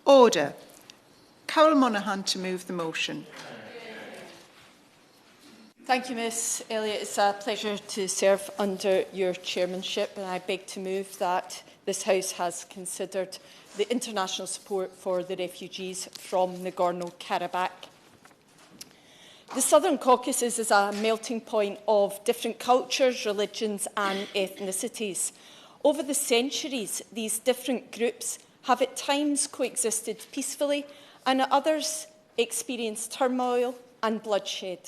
Order. Carol Monaghan to move the motion. Thank you, Ms Elliott. It's a pleasure to serve under your chairmanship, and I beg to move that this House has considered the international support for the refugees from Nagorno-Karabakh. The Southern Caucasus is a melting point of different cultures, religions and ethnicities. Over the centuries, these different groups have at times coexisted peacefully and at others experienced turmoil and bloodshed.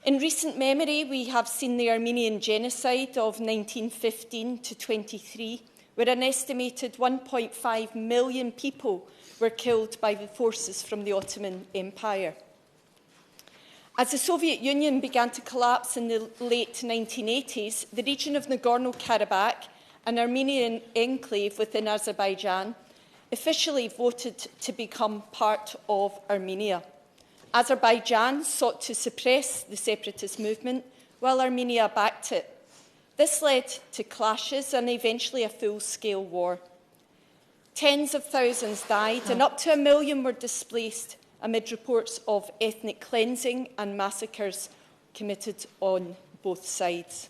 In recent memory, we have seen the Armenian genocide of 1915 to 23, where an estimated 1.5 million people were killed by the forces from the Ottoman Empire. As the Soviet Union began to collapse in the late 1980s, the region of Nagorno-Karabakh, an Armenian enclave within Azerbaijan, officially voted to become part of Armenia. Azerbaijan sought to suppress the separatist movement, while Armenia backed it. This led to clashes and eventually a full-scale war. Tens of thousands died and up to 1 million were displaced amid reports of ethnic cleansing and massacres committed on both sides.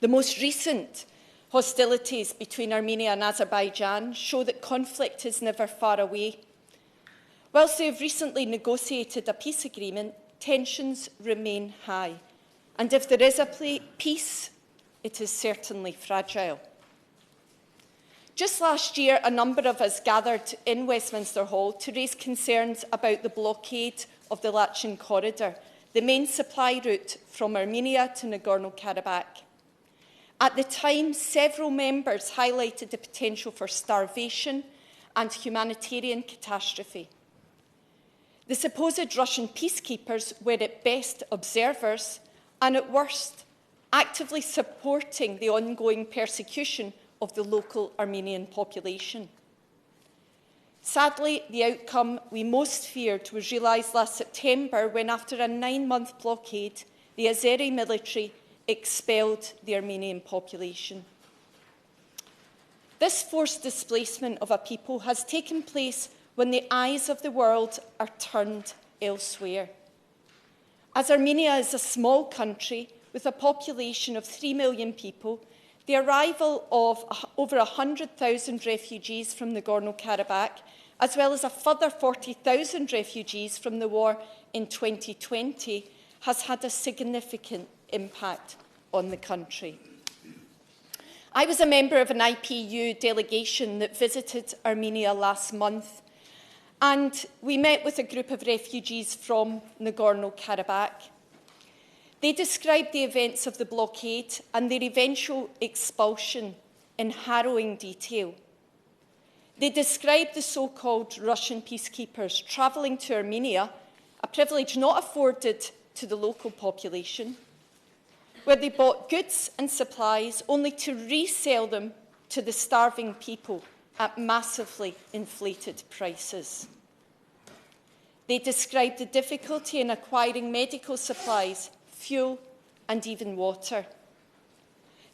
The most recent hostilities between Armenia and Azerbaijan show that conflict is never far away. Whilst they have recently negotiated a peace agreement, tensions remain high. And if there is a peace, it is certainly fragile. Just last year, a number of us gathered in Westminster Hall to raise concerns about the blockade of the Lachin corridor, the main supply route from Armenia to Nagorno-Karabakh. At the time, several members highlighted the potential for starvation and humanitarian catastrophe. The supposed Russian peacekeepers were at best observers and at worst actively supporting the ongoing persecution of the local Armenian population. Sadly, the outcome we most feared was realised last September when, after a 9-month blockade, the Azeri military expelled the Armenian population. This forced displacement of a people has taken place when the eyes of the world are turned elsewhere. As Armenia is a small country with a population of 3 million people, the arrival of over 100,000 refugees from Nagorno-Karabakh, as well as a further 40,000 refugees from the war in 2020, has had a significant impact on the country. I was a member of an IPU delegation that visited Armenia last month, and we met with a group of refugees from Nagorno-Karabakh. They described the events of the blockade and their eventual expulsion in harrowing detail. They described the so-called Russian peacekeepers travelling to Armenia, a privilege not afforded to the local population, where they bought goods and supplies only to resell them to the starving people at massively inflated prices. They described the difficulty in acquiring medical supplies, fuel and even water.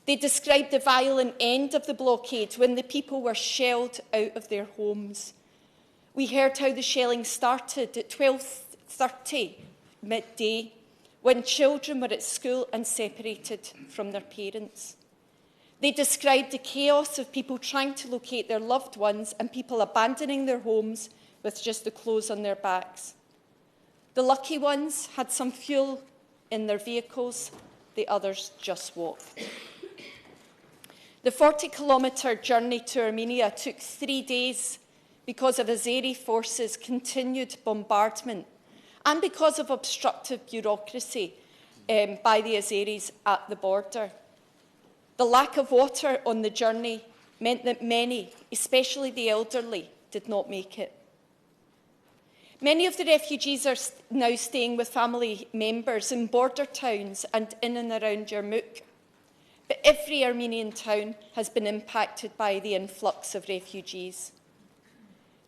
They described the violent end of the blockade when the people were shelled out of their homes. We heard how the shelling started at 12:30 midday when children were at school and separated from their parents. They described the chaos of people trying to locate their loved ones and people abandoning their homes with just the clothes on their backs. The lucky ones had some fuel in their vehicles, the others just walked. The 40-kilometre journey to Armenia took 3 days because of Azeri forces' continued bombardment and because of obstructive bureaucracy by the Azeris at the border. The lack of water on the journey meant that many, especially the elderly, did not make it. Many of the refugees are now staying with family members in border towns and in and around Yarmouk. But every Armenian town has been impacted by the influx of refugees.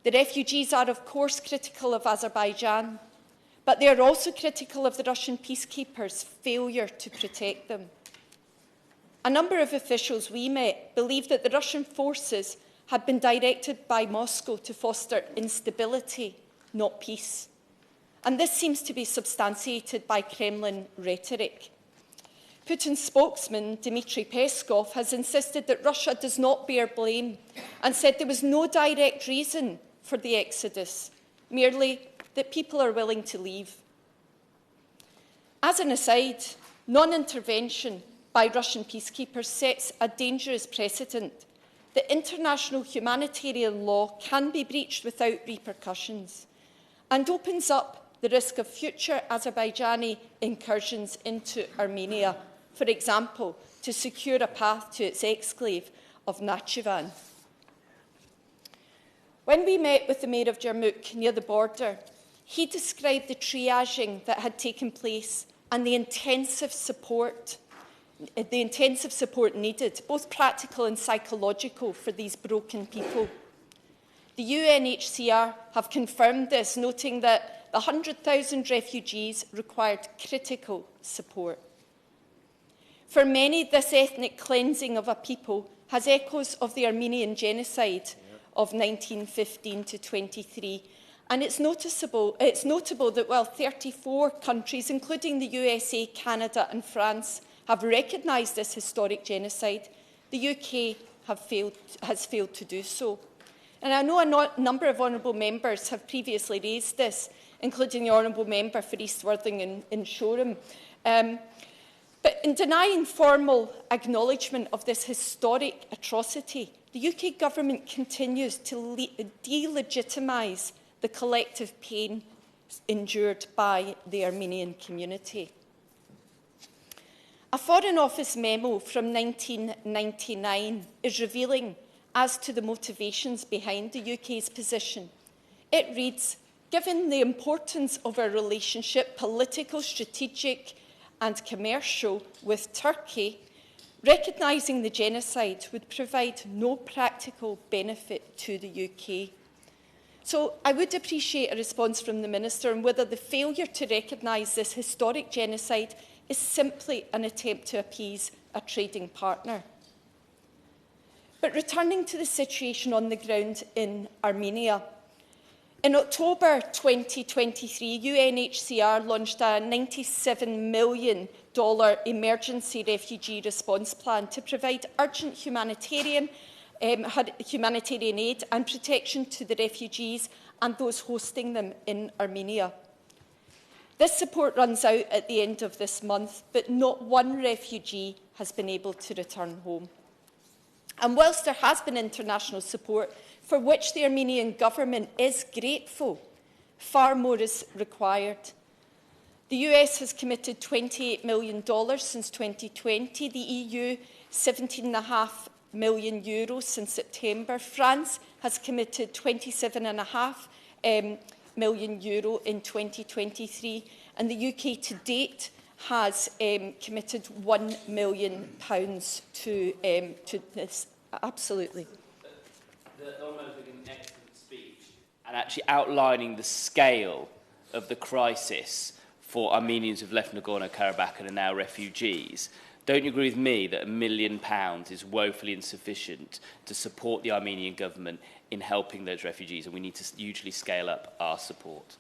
The refugees are, of course, critical of Azerbaijan, but they are also critical of the Russian peacekeepers' failure to protect them. A number of officials we met believe that the Russian forces had been directed by Moscow to foster instability, not peace. And this seems to be substantiated by Kremlin rhetoric. Putin's spokesman, Dmitry Peskov, has insisted that Russia does not bear blame and said there was no direct reason for the exodus, merely that people are willing to leave. As an aside, non-intervention by Russian peacekeepers sets a dangerous precedent that international humanitarian law can be breached without repercussions and opens up the risk of future Azerbaijani incursions into Armenia, for example, to secure a path to its exclave of Nakhchivan. When we met with the Mayor of Jarmuk near the border, he described the triaging that had taken place and the intensive support needed, both practical and psychological, for these broken people. The UNHCR have confirmed this, noting that the 100,000 refugees required critical support. For many, this ethnic cleansing of a people has echoes of the Armenian genocide of 1915 to 23. And it's notable that while 34 countries, including the USA, Canada and France, have recognised this historic genocide, the UK has failed to do so. And I know a number of honourable members have previously raised this, including the honourable member for East Worthing in Shoreham. But in denying formal acknowledgement of this historic atrocity, the UK government continues to delegitimise the collective pain endured by the Armenian community. A Foreign Office memo from 1999 is revealing as to the motivations behind the UK's position. It reads, "Given the importance of our relationship, political, strategic and commercial, with Turkey, recognising the genocide would provide no practical benefit to the UK." So I would appreciate a response from the Minister on whether the failure to recognise this historic genocide is simply an attempt to appease a trading partner. But returning to the situation on the ground in Armenia, in October 2023, UNHCR launched a $97 million emergency refugee response plan to provide urgent humanitarian aid and protection to the refugees and those hosting them in Armenia. This support runs out at the end of this month, but not one refugee has been able to return home. And whilst there has been international support, for which the Armenian government is grateful, far more is required. The US has committed $28 million since 2020, the EU €17.5 million since September. France has committed €27.5 million in 2023, and the UK to date has committed £1 million to this. Absolutely. The Honourable Member gave an excellent speech and actually outlining the scale of the crisis for Armenians who've left Nagorno-Karabakh and are now refugees. Don't you agree with me that £1 million is woefully insufficient to support the Armenian government in helping those refugees, and we need to hugely scale up our support?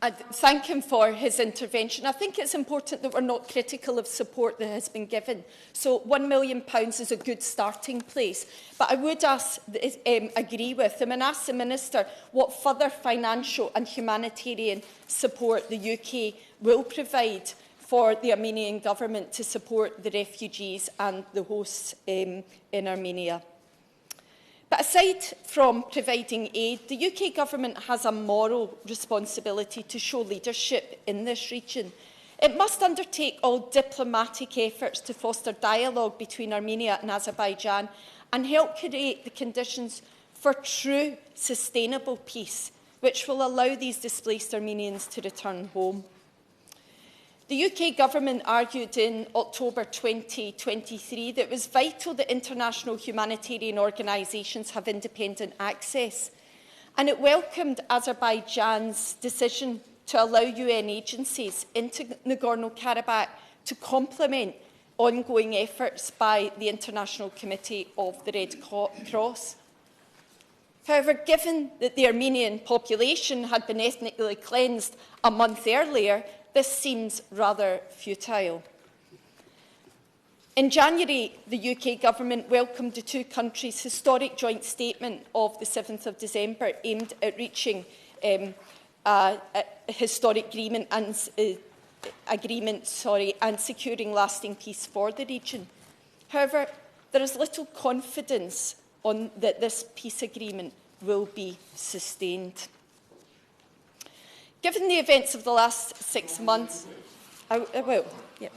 I thank him for his intervention. I think it's important that we're not critical of support that has been given. So £1 million is a good starting place. But I would agree with him and ask the Minister what further financial and humanitarian support the UK will provide for the Armenian government to support the refugees and the hosts in Armenia. But aside from providing aid, the UK government has a moral responsibility to show leadership in this region. It must undertake all diplomatic efforts to foster dialogue between Armenia and Azerbaijan and help create the conditions for true sustainable peace, which will allow these displaced Armenians to return home. The UK government argued in October 2023 that it was vital that international humanitarian organisations have independent access, and it welcomed Azerbaijan's decision to allow UN agencies into Nagorno-Karabakh to complement ongoing efforts by the International Committee of the Red Cross. However, given that the Armenian population had been ethnically cleansed a month earlier, this seems rather futile. In January, the UK government welcomed the two countries' historic joint statement of the 7th of December aimed at reaching a historic agreement and securing lasting peace for the region. However, there is little confidence that this peace agreement will be sustained. Given the events of the last 6 months, I will. Yep.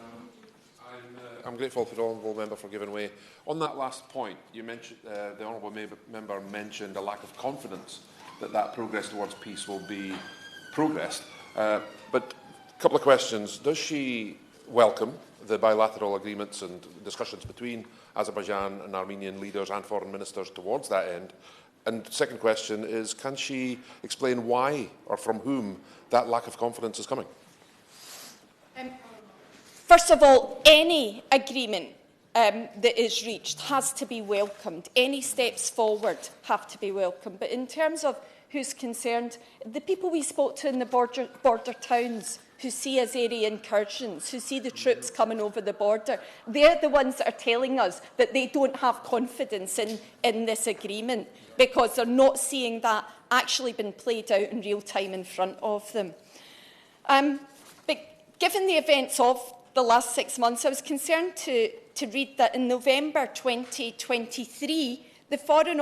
I'm grateful to the honourable member for giving way. On that last point, you mentioned the honourable member mentioned a lack of confidence that progress towards peace will be progressed. But a couple of questions: does she welcome the bilateral agreements and discussions between Azerbaijan and Armenian leaders and foreign ministers towards that end? And second question is, can she explain why or from whom that lack of confidence is coming? First of all, any agreement that is reached has to be welcomed. Any steps forward have to be welcomed. But in terms of who's concerned, the people we spoke to in the border towns who see Azeri incursions, who see the troops coming over the border, they're the ones that are telling us that they don't have confidence in this agreement because they're not seeing that actually been played out in real time in front of them. But given the events of the last 6 months, I was concerned to read that in November 2023, the Foreign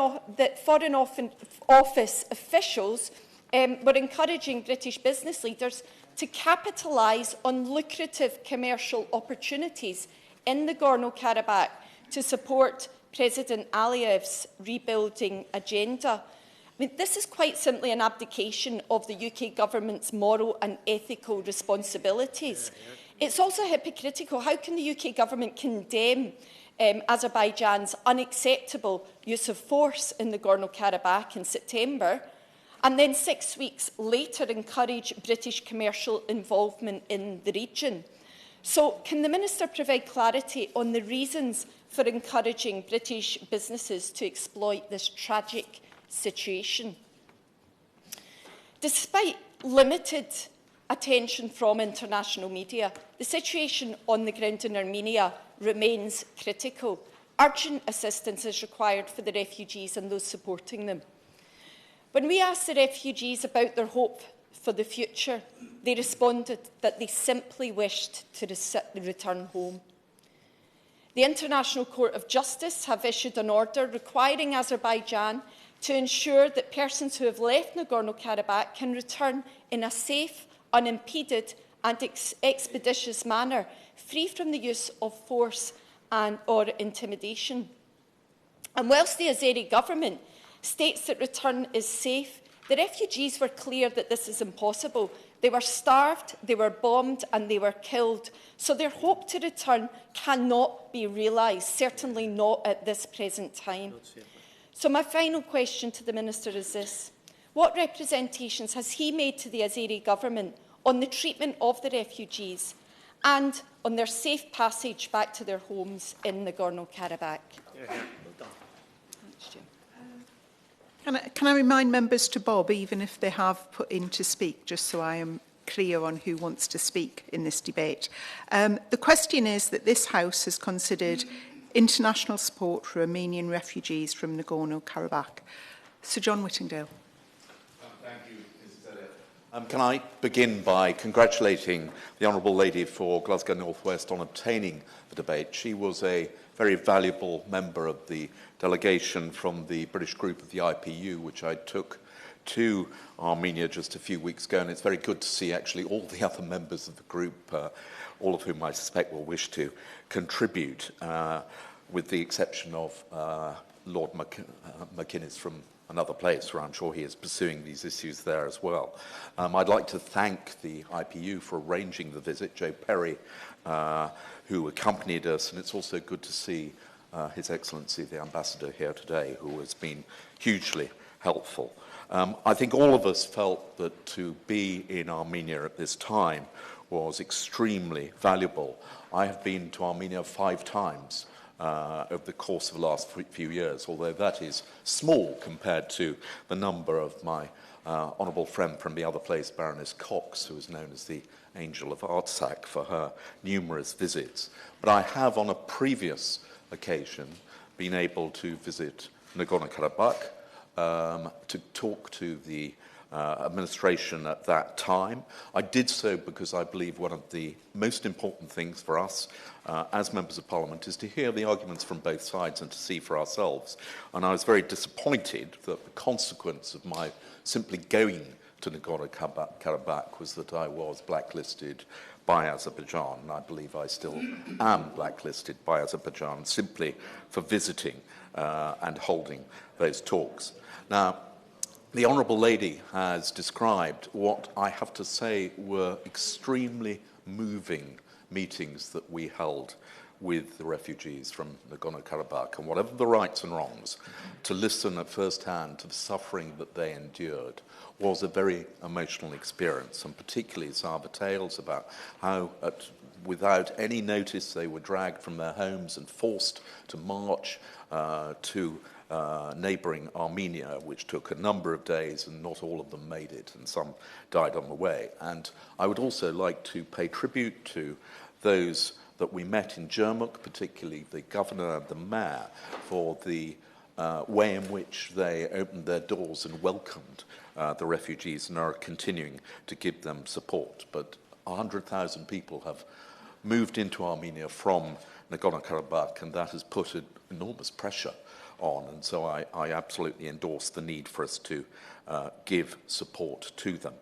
Office officials were encouraging British business leaders to capitalise on lucrative commercial opportunities in Nagorno-Karabakh to support President Aliyev's rebuilding agenda. I mean, this is quite simply an abdication of the UK government's moral and ethical responsibilities. It's also hypocritical. How can the UK government condemn Azerbaijan's unacceptable use of force in Nagorno-Karabakh in September, and then 6 weeks later encourage British commercial involvement in the region? So can the Minister provide clarity on the reasons for encouraging British businesses to exploit this tragic situation? Despite limited attention from international media, the situation on the ground in Armenia remains critical. Urgent assistance is required for the refugees and those supporting them. When we asked the refugees about their hope for the future, they responded that they simply wished to return home. The International Court of Justice have issued an order requiring Azerbaijan to ensure that persons who have left Nagorno-Karabakh can return in a safe, unimpeded and expeditious manner, free from the use of force or intimidation. And whilst the Azeri government states that return is safe, the refugees were clear that this is impossible. They were starved, they were bombed and they were killed. So their hope to return cannot be realised, certainly not at this present time. So my final question to the Minister is this: what representations has he made to the Azeri government on the treatment of the refugees and on their safe passage back to their homes in Nagorno-Karabakh? Can I remind members to bob, even if they have put in to speak, just so I am clear on who wants to speak in this debate. The question is that this House has considered international support for Armenian refugees from Nagorno-Karabakh. Sir John Whittingdale. Thank you, Mrs. Can I begin by congratulating the Honourable Lady for Glasgow North West on obtaining the debate. She was a very valuable member of the delegation from the British group of the IPU, which I took to Armenia just a few weeks ago, and it's very good to see actually all the other members of the group, all of whom I suspect will wish to contribute, with the exception of Lord McInnes from another place, where I'm sure he is pursuing these issues there as well. I'd like to thank the IPU for arranging the visit, Joe Perry, who accompanied us, and it's also good to see His Excellency the Ambassador here today, who has been hugely helpful. I think all of us felt that to be in Armenia at this time was extremely valuable. I have been to Armenia 5 times over the course of the last few years, although that is small compared to the number of my honourable friend from the other place, Baroness Cox, who is known as the Angel of Artsakh, for her numerous visits. But I have, on a previous occasion, been able to visit Nagorno-Karabakh to talk to the administration at that time. I did so because I believe one of the most important things for us as members of parliament is to hear the arguments from both sides and to see for ourselves. And I was very disappointed that the consequence of my simply going to Nagorno-Karabakh was that I was blacklisted by Azerbaijan, and I believe I still am blacklisted by Azerbaijan simply for visiting and holding those talks. Now, the Honourable Lady has described what I have to say were extremely moving meetings that we held with the refugees from Nagorno-Karabakh, and whatever the rights and wrongs, to listen at first hand to the suffering that they endured was a very emotional experience, and particularly some of the tales about how without any notice they were dragged from their homes and forced to march to neighbouring Armenia, which took a number of days, and not all of them made it, and some died on the way. And I would also like to pay tribute to those that we met in Jermuk, particularly the governor and the mayor, for the way in which they opened their doors and welcomed the refugees and are continuing to give them support. But 100,000 people have moved into Armenia from Nagorno-Karabakh, and that has put an enormous pressure on, and so I absolutely endorse the need for us to give support to them.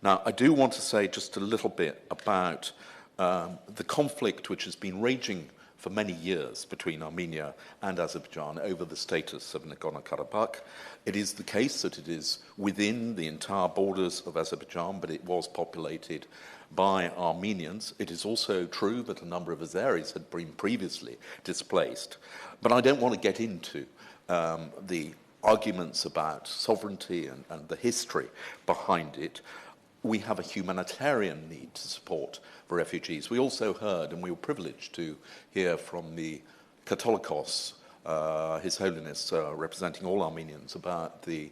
Now, I do want to say just a little bit about the conflict which has been raging for many years between Armenia and Azerbaijan over the status of Nagorno-Karabakh. It is the case that it is within the entire borders of Azerbaijan, but it was populated by Armenians. It is also true that a number of Azeris had been previously displaced. But I don't want to get into the arguments about sovereignty and the history behind it. We have a humanitarian need to support the refugees. We also heard, and we were privileged to hear from the Catholicos, His Holiness representing all Armenians, about the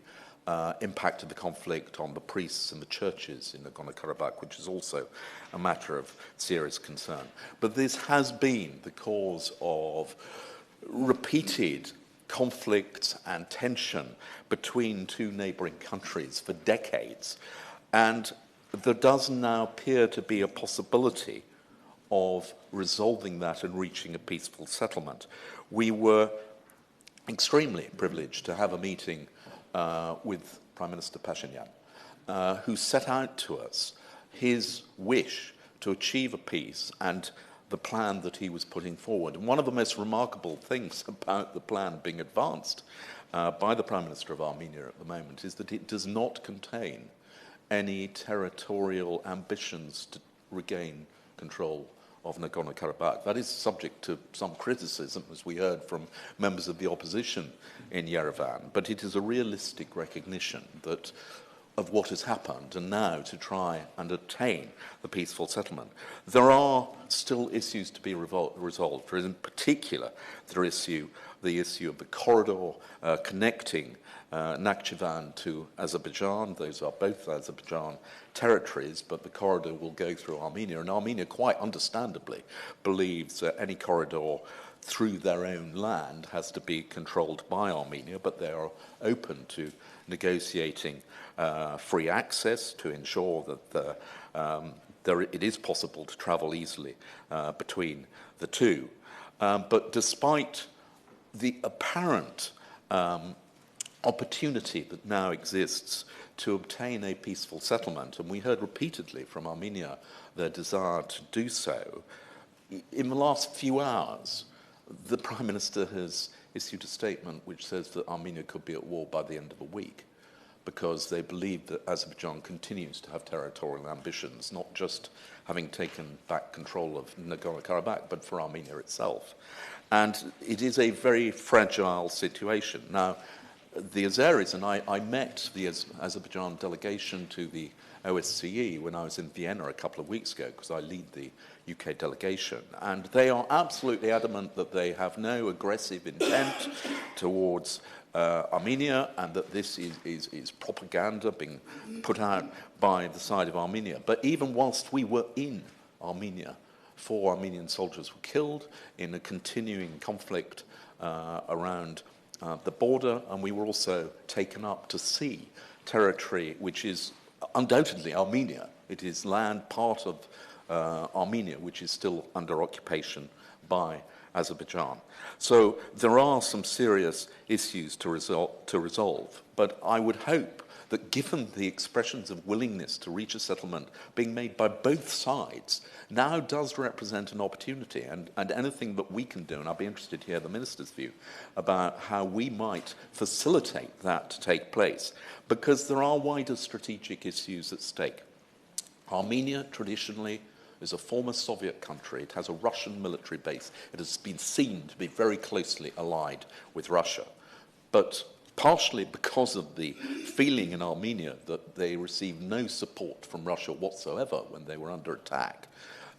impact of the conflict on the priests and the churches in Nagorno-Karabakh, which is also a matter of serious concern. But this has been the cause of repeated conflicts and tension between two neighbouring countries for decades. And there does now appear to be a possibility of resolving that and reaching a peaceful settlement. We were extremely privileged to have a meeting with Prime Minister Pashinyan, who set out to us his wish to achieve a peace and the plan that he was putting forward. And one of the most remarkable things about the plan being advanced by the Prime Minister of Armenia at the moment is that it does not contain any territorial ambitions to regain control of Nagorno-Karabakh. That is subject to some criticism, as we heard from members of the opposition in Yerevan, but it is a realistic recognition that of what has happened, and now to try and attain the peaceful settlement. There are still issues to be resolved. In particular, the issue of the corridor connecting Nakhchivan to Azerbaijan. Those are both Azerbaijan territories, but the corridor will go through Armenia, and Armenia quite understandably believes that any corridor through their own land has to be controlled by Armenia, but they are open to negotiating free access to ensure that it is possible to travel easily between the two. But despite the apparent opportunity that now exists to obtain a peaceful settlement, and we heard repeatedly from Armenia their desire to do so, in the last few hours, the Prime Minister has issued a statement which says that Armenia could be at war by the end of the week, because they believe that Azerbaijan continues to have territorial ambitions, not just having taken back control of Nagorno-Karabakh, but for Armenia itself. And it is a very fragile situation. Now, the Azeris, and I met the Azerbaijan delegation to the OSCE when I was in Vienna a couple of weeks ago, because I lead the UK delegation, and they are absolutely adamant that they have no aggressive intent towards Armenia, and that this is propaganda being put out by the side of Armenia. But even whilst we were in Armenia, 4 Armenian soldiers were killed in a continuing conflict around the border, and we were also taken up to see territory which is undoubtedly Armenia. It is land part of Armenia which is still under occupation by Azerbaijan. So there are some serious issues to resolve, but I would hope that given the expressions of willingness to reach a settlement being made by both sides, now does represent an opportunity, and anything that we can do, and I'll be interested to hear the Minister's view about how we might facilitate that to take place, because there are wider strategic issues at stake. Armenia traditionally is a former Soviet country. It has a Russian military base. It has been seen to be very closely allied with Russia. But partially because of the feeling in Armenia that they received no support from Russia whatsoever when they were under attack,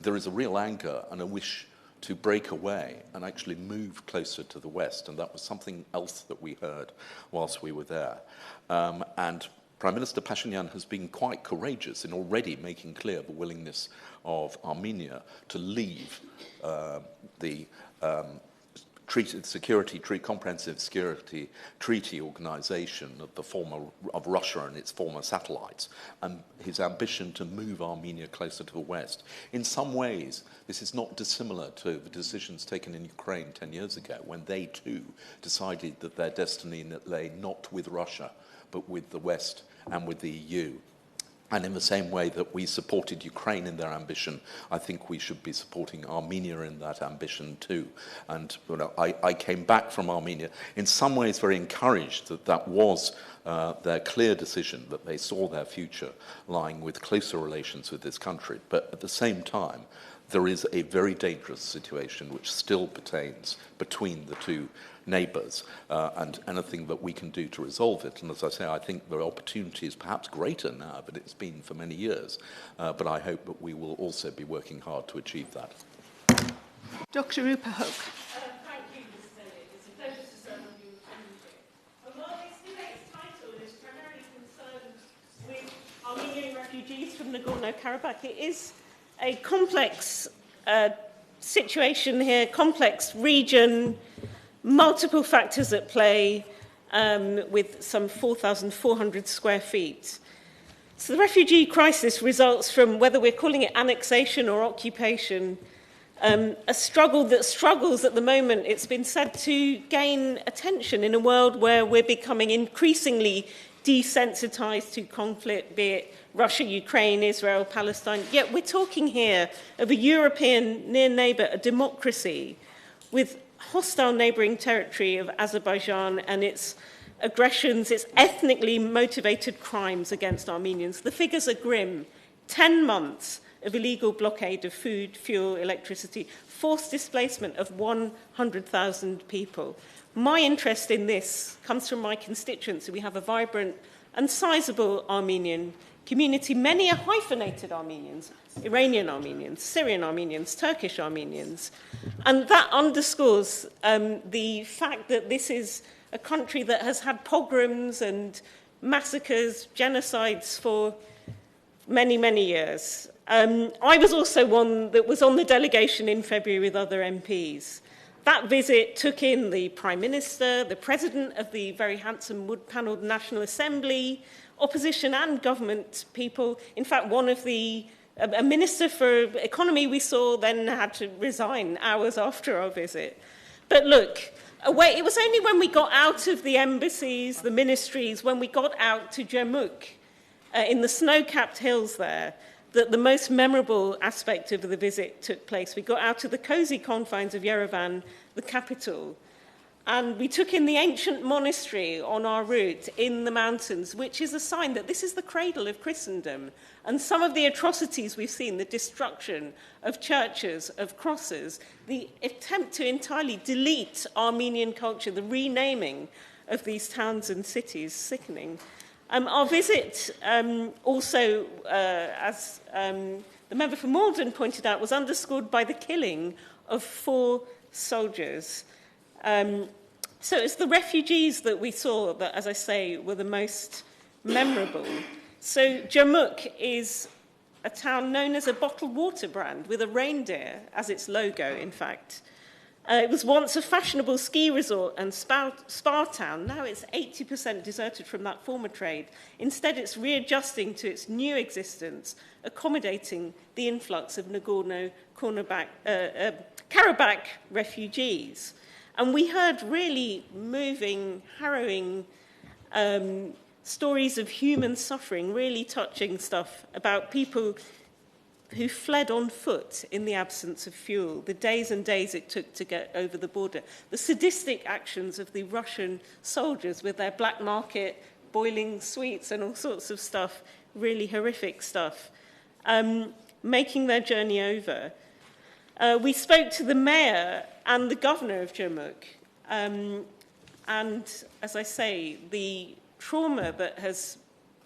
there is a real anger and a wish to break away and actually move closer to the West. And that was something else that we heard whilst we were there. And Prime Minister Pashinyan has been quite courageous in already making clear the willingness of Armenia to leave the Comprehensive Security Treaty Organization of Russia and its former satellites, and his ambition to move Armenia closer to the West. In some ways, this is not dissimilar to the decisions taken in Ukraine 10 years ago, when they too decided that their destiny lay not with Russia, but with the West and with the EU. And in the same way that we supported Ukraine in their ambition, I think we should be supporting Armenia in that ambition too. And I came back from Armenia in some ways very encouraged that that was their clear decision, that they saw their future lying with closer relations with this country. But at the same time, there is a very dangerous situation which still pertains between the two neighbours, and anything that we can do to resolve it. And as I say, I think the opportunity is perhaps greater now than it's been for many years, but I hope that we will also be working hard to achieve that. Dr. Rupa Hook. Thank you, Ms. Elliott. It's a pleasure to serve on your committee. And while this debate's title is primarily concerned with Armenian refugees from Nagorno-Karabakh, it is a complex situation here, complex region, multiple factors at play, with some 4,400 square feet. So the refugee crisis results from, whether we're calling it annexation or occupation, a struggle that struggles at the moment, it's been said, to gain attention in a world where we're becoming increasingly desensitized to conflict, be it Russia, Ukraine, Israel, Palestine. Yet we're talking here of a European near neighbour, a democracy, with hostile neighbouring territory of Azerbaijan and its aggressions, its ethnically motivated crimes against Armenians. The figures are grim. 10 months of illegal blockade of food, fuel, electricity, forced displacement of 100,000 people. My interest in this comes from my constituency. We have a vibrant and sizable Armenian community. Many are hyphenated Armenians, Iranian Armenians, Syrian Armenians, Turkish Armenians. And that underscores the fact that this is a country that has had pogroms and massacres, genocides for many, many years. I was also one that was on the delegation in February with other MPs. That visit took in the Prime Minister, the President of the very handsome wood-panelled National Assembly, opposition and government people. In fact, a Minister for Economy we saw then had to resign hours after our visit. But look, it was only when we got out of the embassies, the ministries, when we got out to Jermuk, in the snow-capped hills there, that the most memorable aspect of the visit took place. We got out to the cosy confines of Yerevan, the capital, and we took in the ancient monastery on our route in the mountains, which is a sign that this is the cradle of Christendom. And some of the atrocities we've seen, the destruction of churches, of crosses, the attempt to entirely delete Armenian culture, the renaming of these towns and cities sickening. Our visit also, as the member for Malden pointed out, was underscored by the killing of 4 soldiers. So it's the refugees that we saw that, as I say, were the most memorable. So Jarmuk is a town known as a bottled water brand with a reindeer as its logo, in fact. It was once a fashionable ski resort and spa town. Now it's 80% deserted from that former trade. Instead, it's readjusting to its new existence, accommodating the influx of Nagorno-Karabakh refugees. And we heard really moving, harrowing stories of human suffering, really touching stuff about people who fled on foot in the absence of fuel, the days and days it took to get over the border, the sadistic actions of the Russian soldiers with their black market, boiling sweets and all sorts of stuff, really horrific stuff, making their journey over. We spoke to the mayor and the governor of Jarmuk, and as I say, the trauma that has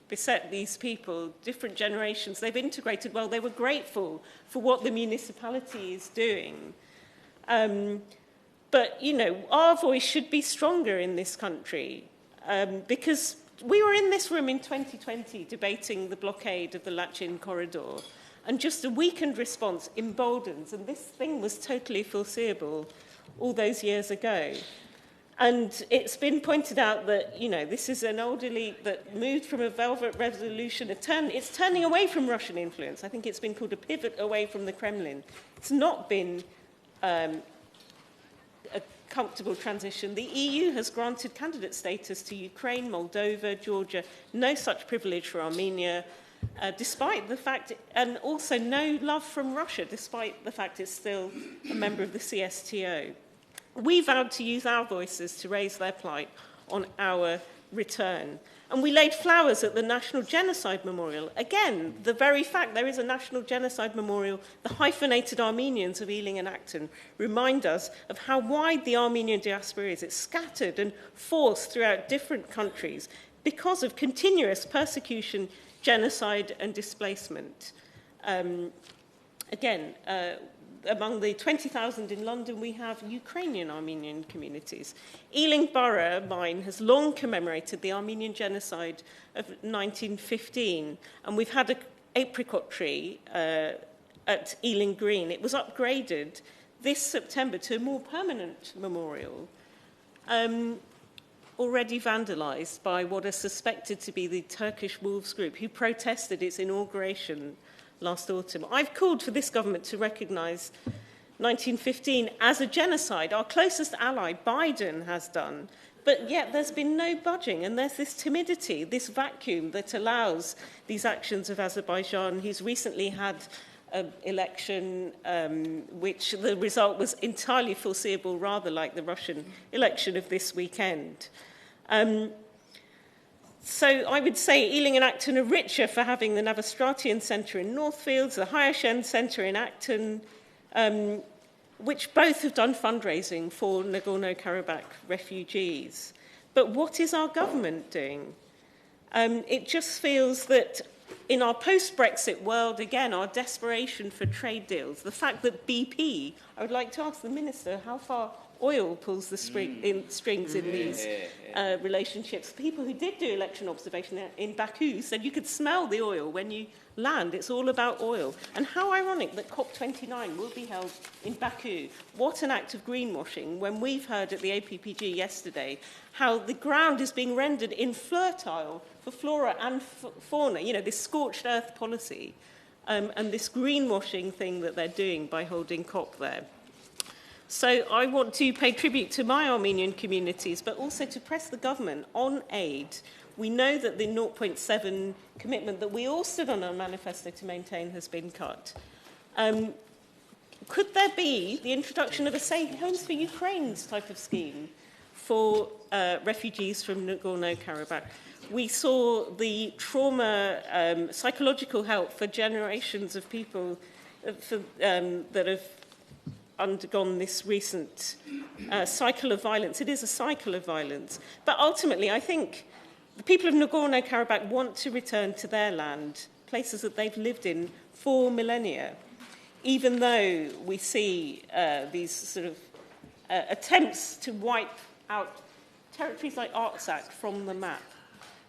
beset these people, different generations, they've integrated well. They were grateful for what the municipality is doing. But, you know, our voice should be stronger in this country because we were in this room in 2020 debating the blockade of the Lachin corridor, and just a weakened response emboldens, and this thing was totally foreseeable all those years ago. And it's been pointed out that, you know, this is an old elite that moved from a velvet revolution. It's turning away from Russian influence. I think it's been called a pivot away from the Kremlin. It's not been a comfortable transition. The EU has granted candidate status to Ukraine, Moldova, Georgia, no such privilege for Armenia, despite the fact, and also no love from Russia, despite the fact it's still a member of the CSTO. We vowed to use our voices to raise their plight on our return. And we laid flowers at the National Genocide Memorial. Again, the very fact there is a National Genocide Memorial, the hyphenated Armenians of Ealing and Acton remind us of how wide the Armenian diaspora is. It's scattered and forced throughout different countries because of continuous persecution, genocide and displacement. Among the 20,000 in London, we have Ukrainian Armenian communities. Ealing Borough, mine, has long commemorated the Armenian genocide of 1915, and we've had an apricot tree at Ealing Green. It was upgraded this September to a more permanent memorial, already vandalised by what is suspected to be the Turkish Wolves group, who protested its inauguration last autumn. I've called for this government to recognise 1915 as a genocide. Our closest ally, Biden, has done, but yet there's been no budging, and there's this timidity, this vacuum that allows these actions of Azerbaijan. He's recently had an election which the result was entirely foreseeable, rather like the Russian election of this weekend. So I would say Ealing and Acton are richer for having the Navastratian Centre in Northfields, the Hayashen Centre in Acton, which both have done fundraising for Nagorno-Karabakh refugees. But what is our government doing? It just feels that in our post-Brexit world, again, our desperation for trade deals, the fact that BP, I would like to ask the Minister how far oil pulls the strings in these relationships. People who did do election observation in Baku said you could smell the oil when you land. It's all about oil. And how ironic that COP29 will be held in Baku. What an act of greenwashing when we've heard at the APPG yesterday how the ground is being rendered infertile for flora and fauna, you know, this scorched earth policy, and this greenwashing thing that they're doing by holding COP there. So I want to pay tribute to my Armenian communities, but also to press the government on aid. We know that the 0.7 commitment that we all stood on our manifesto to maintain has been cut. Could there be the introduction of a, say, Homes for Ukraine's type of scheme for refugees from Nagorno-Karabakh? We saw the trauma, psychological help for generations of people that have undergone this recent cycle of violence. It is a cycle of violence. But ultimately, I think the people of Nagorno-Karabakh want to return to their land, places that they've lived in for millennia, even though we see these sort of attempts to wipe out territories like Artsakh from the map.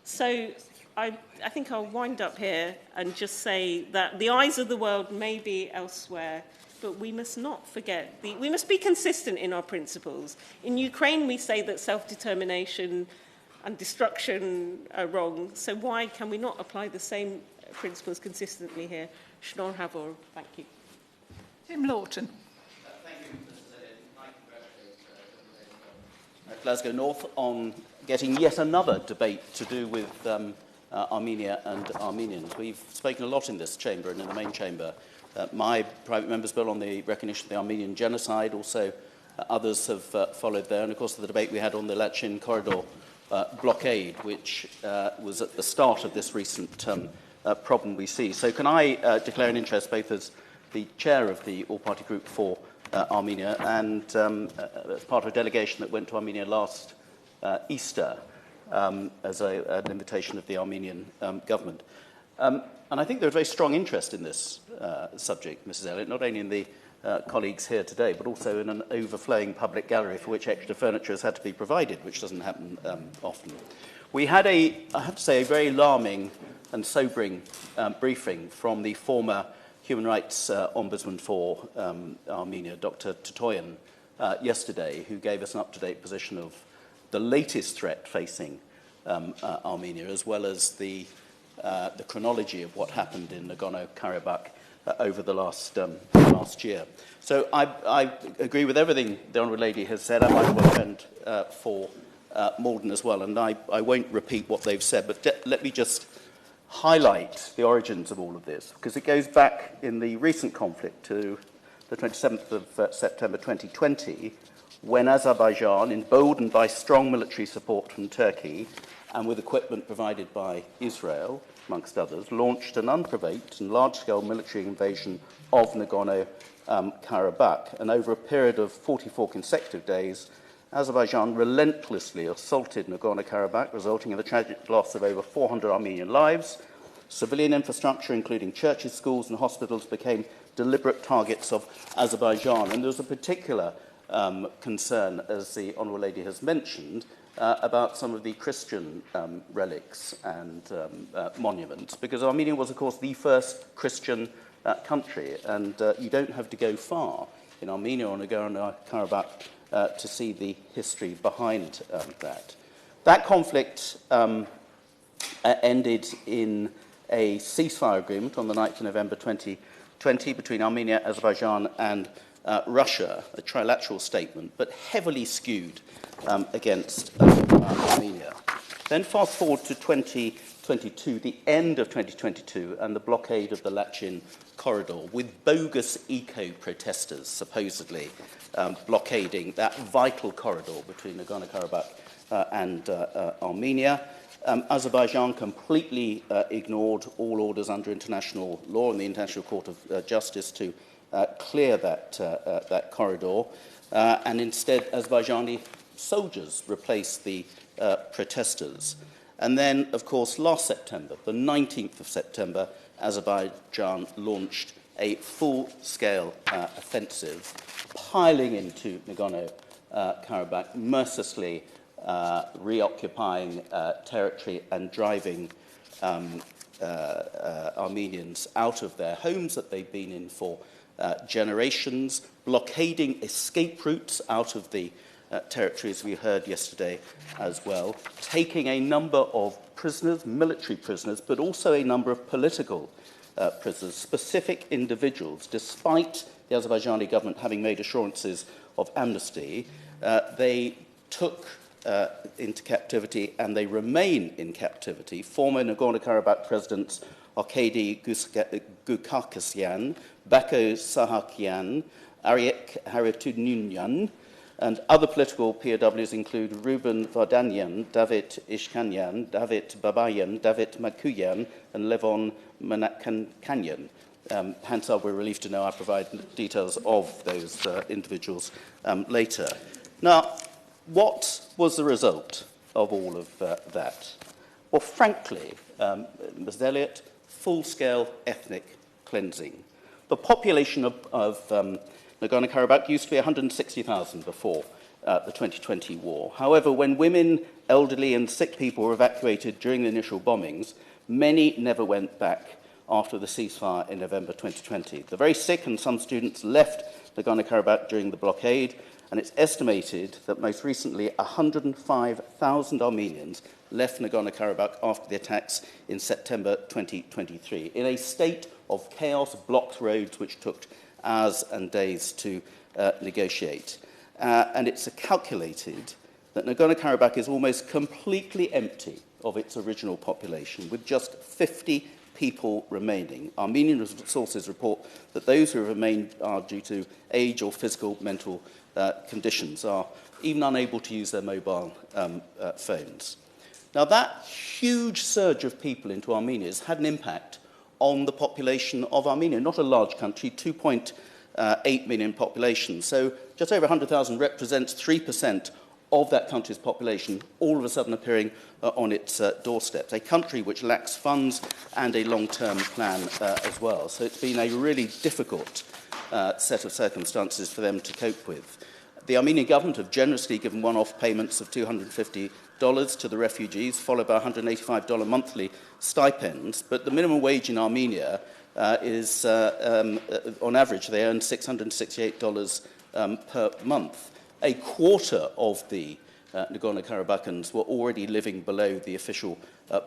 So I think I'll wind up here and just say that the eyes of the world may be elsewhere, but we must not forget, we must be consistent in our principles. In Ukraine, we say that self-determination and destruction are wrong, so why can we not apply the same principles consistently here? Shnor Havor, thank you. Tim Lawton. Thank you, Mrs. Elliott. I congratulate Glasgow North on getting yet another debate to do with Armenia and Armenians. We've spoken a lot in this chamber and in the main chamber. My private member's bill on the recognition of the Armenian genocide, also others have followed there, and of course the debate we had on the Lachin corridor blockade, which was at the start of this recent problem we see. So can I declare an interest both as the chair of the all-party group for Armenia and as part of a delegation that went to Armenia last Easter as an invitation of the Armenian government. And I think there's a very strong interest in this subject, Mrs. Elliott, not only in the colleagues here today, but also in an overflowing public gallery for which extra furniture has had to be provided, which doesn't happen often. We had I have to say, a very alarming and sobering briefing from the former Human Rights Ombudsman for Armenia, Dr. Tatoyan, yesterday, who gave us an up-to-date position of the latest threat facing Armenia, as well as the chronology of what happened in Nagorno-Karabakh over the last year. So I agree with everything the Honourable Lady has said. I might well friend for Malden as well, and I won't repeat what they've said, but let me just highlight the origins of all of this, because it goes back in the recent conflict to the 27th of September 2020, when Azerbaijan, emboldened by strong military support from Turkey and with equipment provided by Israel, amongst others, launched an unprovoked and large-scale military invasion of Nagorno-Karabakh. And over a period of 44 consecutive days, Azerbaijan relentlessly assaulted Nagorno-Karabakh, resulting in the tragic loss of over 400 Armenian lives. Civilian infrastructure, including churches, schools and hospitals, became deliberate targets of Azerbaijan. And there was a particular concern, as the Honourable Lady has mentioned, about some of the Christian relics and monuments, because Armenia was, of course, the first Christian country, and you don't have to go far in Armenia or Nagorno-Karabakh to see the history behind that. That conflict ended in a ceasefire agreement on the 9th of November 2020 between Armenia, Azerbaijan and Russia, a trilateral statement, but heavily skewed against Armenia. Then fast forward to 2022, the end of 2022, and the blockade of the Lachin corridor, with bogus eco-protesters supposedly blockading that vital corridor between Nagorno-Karabakh and Armenia. Azerbaijan completely ignored all orders under international law and the International Court of Justice to clear that corridor, and instead Azerbaijani soldiers replaced the protesters. And then, of course, last September, the 19th of September, Azerbaijan launched a full-scale offensive, piling into Nagorno-Karabakh, mercilessly reoccupying territory and driving Armenians out of their homes that they've been in for generations, blockading escape routes out of the territories we heard yesterday as well, taking a number of prisoners, military prisoners, but also a number of political prisoners, specific individuals. Despite the Azerbaijani government having made assurances of amnesty, they took into captivity, and they remain in captivity, former Nagorno-Karabakh presidents Arkady Gukakisyan, Bako Sahakian, Ariek Harutyunyan, and other political POWs include Ruben Vardanyan, David Ishkanyan, David Babayan, David Makuyan, and Levon Manakkanyan. Hansard, we're relieved to know I provide details of those individuals later. Now, what was the result of all of that? Well, frankly, Ms. Elliott, full-scale ethnic cleansing. The population of Nagorno-Karabakh used to be 160,000 before the 2020 war. However, when women, elderly and sick people were evacuated during the initial bombings, many never went back after the ceasefire in November 2020. The very sick and some students left Nagorno-Karabakh during the blockade, and it's estimated that most recently 105,000 Armenians left Nagorno-Karabakh after the attacks in September 2023, in a state of chaos, blocked roads which took hours and days to negotiate. And it's calculated that Nagorno-Karabakh is almost completely empty of its original population, with just 50 people remaining. Armenian sources report that those who remain are due to age or physical, mental conditions, are even unable to use their mobile phones. Now, that huge surge of people into Armenia has had an impact on the population of Armenia. Not a large country, 2.8 million population. So just over 100,000 represents 3% of that country's population, all of a sudden appearing on its doorsteps. A country which lacks funds and a long-term plan as well. So it's been a really difficult set of circumstances for them to cope with. The Armenian government have generously given one-off payments of $250 to the refugees, followed by $185 monthly stipends. But the minimum wage in Armenia is, on average, they earn $668 per month. A quarter of the Nagorno-Karabakhans were already living below the official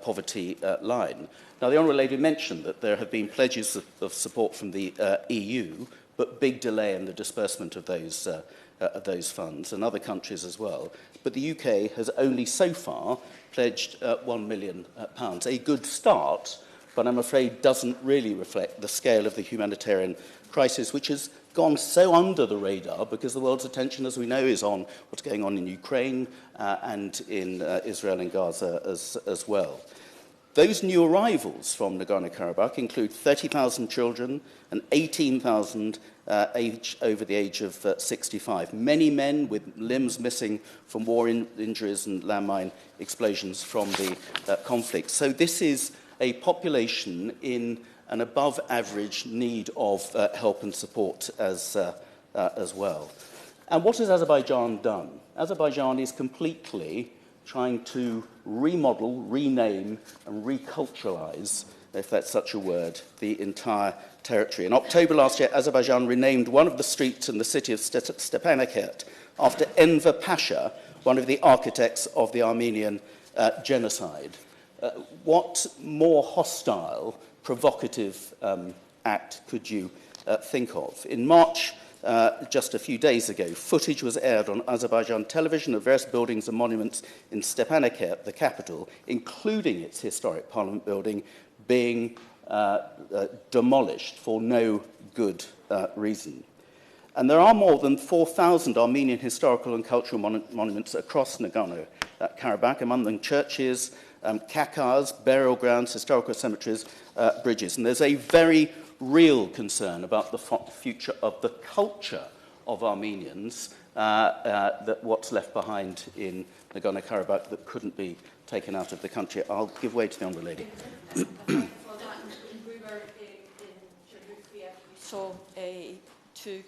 poverty line. Now, the Honourable Lady mentioned that there have been pledges of support from the EU, but big delay in the disbursement of those funds, and other countries as well. But the UK has only so far pledged £1 million. A good start, but I'm afraid doesn't really reflect the scale of the humanitarian crisis, which has gone so under the radar because the world's attention, as we know, is on what's going on in Ukraine and in Israel and Gaza as well. Those new arrivals from Nagorno-Karabakh include 30,000 children and 18,000 over the age of 65. Many men with limbs missing from war injuries and landmine explosions from the conflict. So this is a population in an above-average need of help and support as well. And what has Azerbaijan done? Azerbaijan is completely trying to remodel, rename, and reculturalize, if that's such a word, the entire territory. In October last year, Azerbaijan renamed one of the streets in the city of Stepanakert after Enver Pasha, one of the architects of the Armenian genocide. What more hostile, provocative act could you think of? In March, just a few days ago, footage was aired on Azerbaijan television of various buildings and monuments in Stepanakert, the capital, including its historic parliament building, being demolished for no good reason. And there are more than 4,000 Armenian historical and cultural monuments across Nagorno-Karabakh, among them churches, kakars, burial grounds, historical cemeteries, bridges. And there's a very real concern about the future of the culture of Armenians, that what's left behind in Nagorno-Karabakh that couldn't be taken out of the country. I'll give way to the Honourable Lady. We were in Chernobyl, we saw two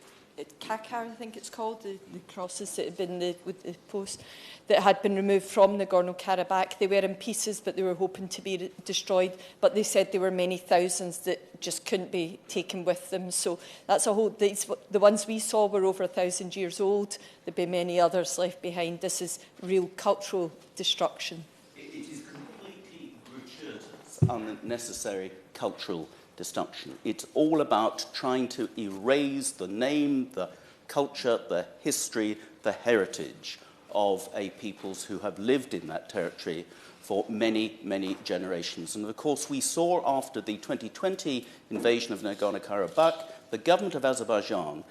kakar, I think it's called, the crosses that had been with the posts that had been removed from Nagorno-Karabakh. They were in pieces, but they were hoping to be destroyed. But they said there were many thousands that just couldn't be taken with them. So that's a whole. The ones we saw were over 1,000 years old. There'd be many others left behind. This is real cultural destruction. It is completely gratuitous, unnecessary cultural destruction. It's all about trying to erase the name, the culture, the history, the heritage of a peoples who have lived in that territory for many, many generations. And of course, we saw after the 2020 invasion of Nagorno-Karabakh, the government of Azerbaijan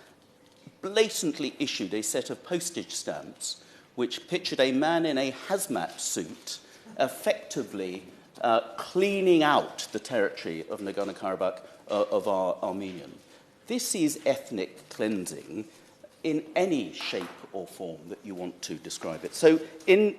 blatantly issued a set of postage stamps which pictured a man in a hazmat suit effectively cleaning out the territory of Nagorno-Karabakh of Armenian. This is ethnic cleansing in any shape or form that you want to describe it. So in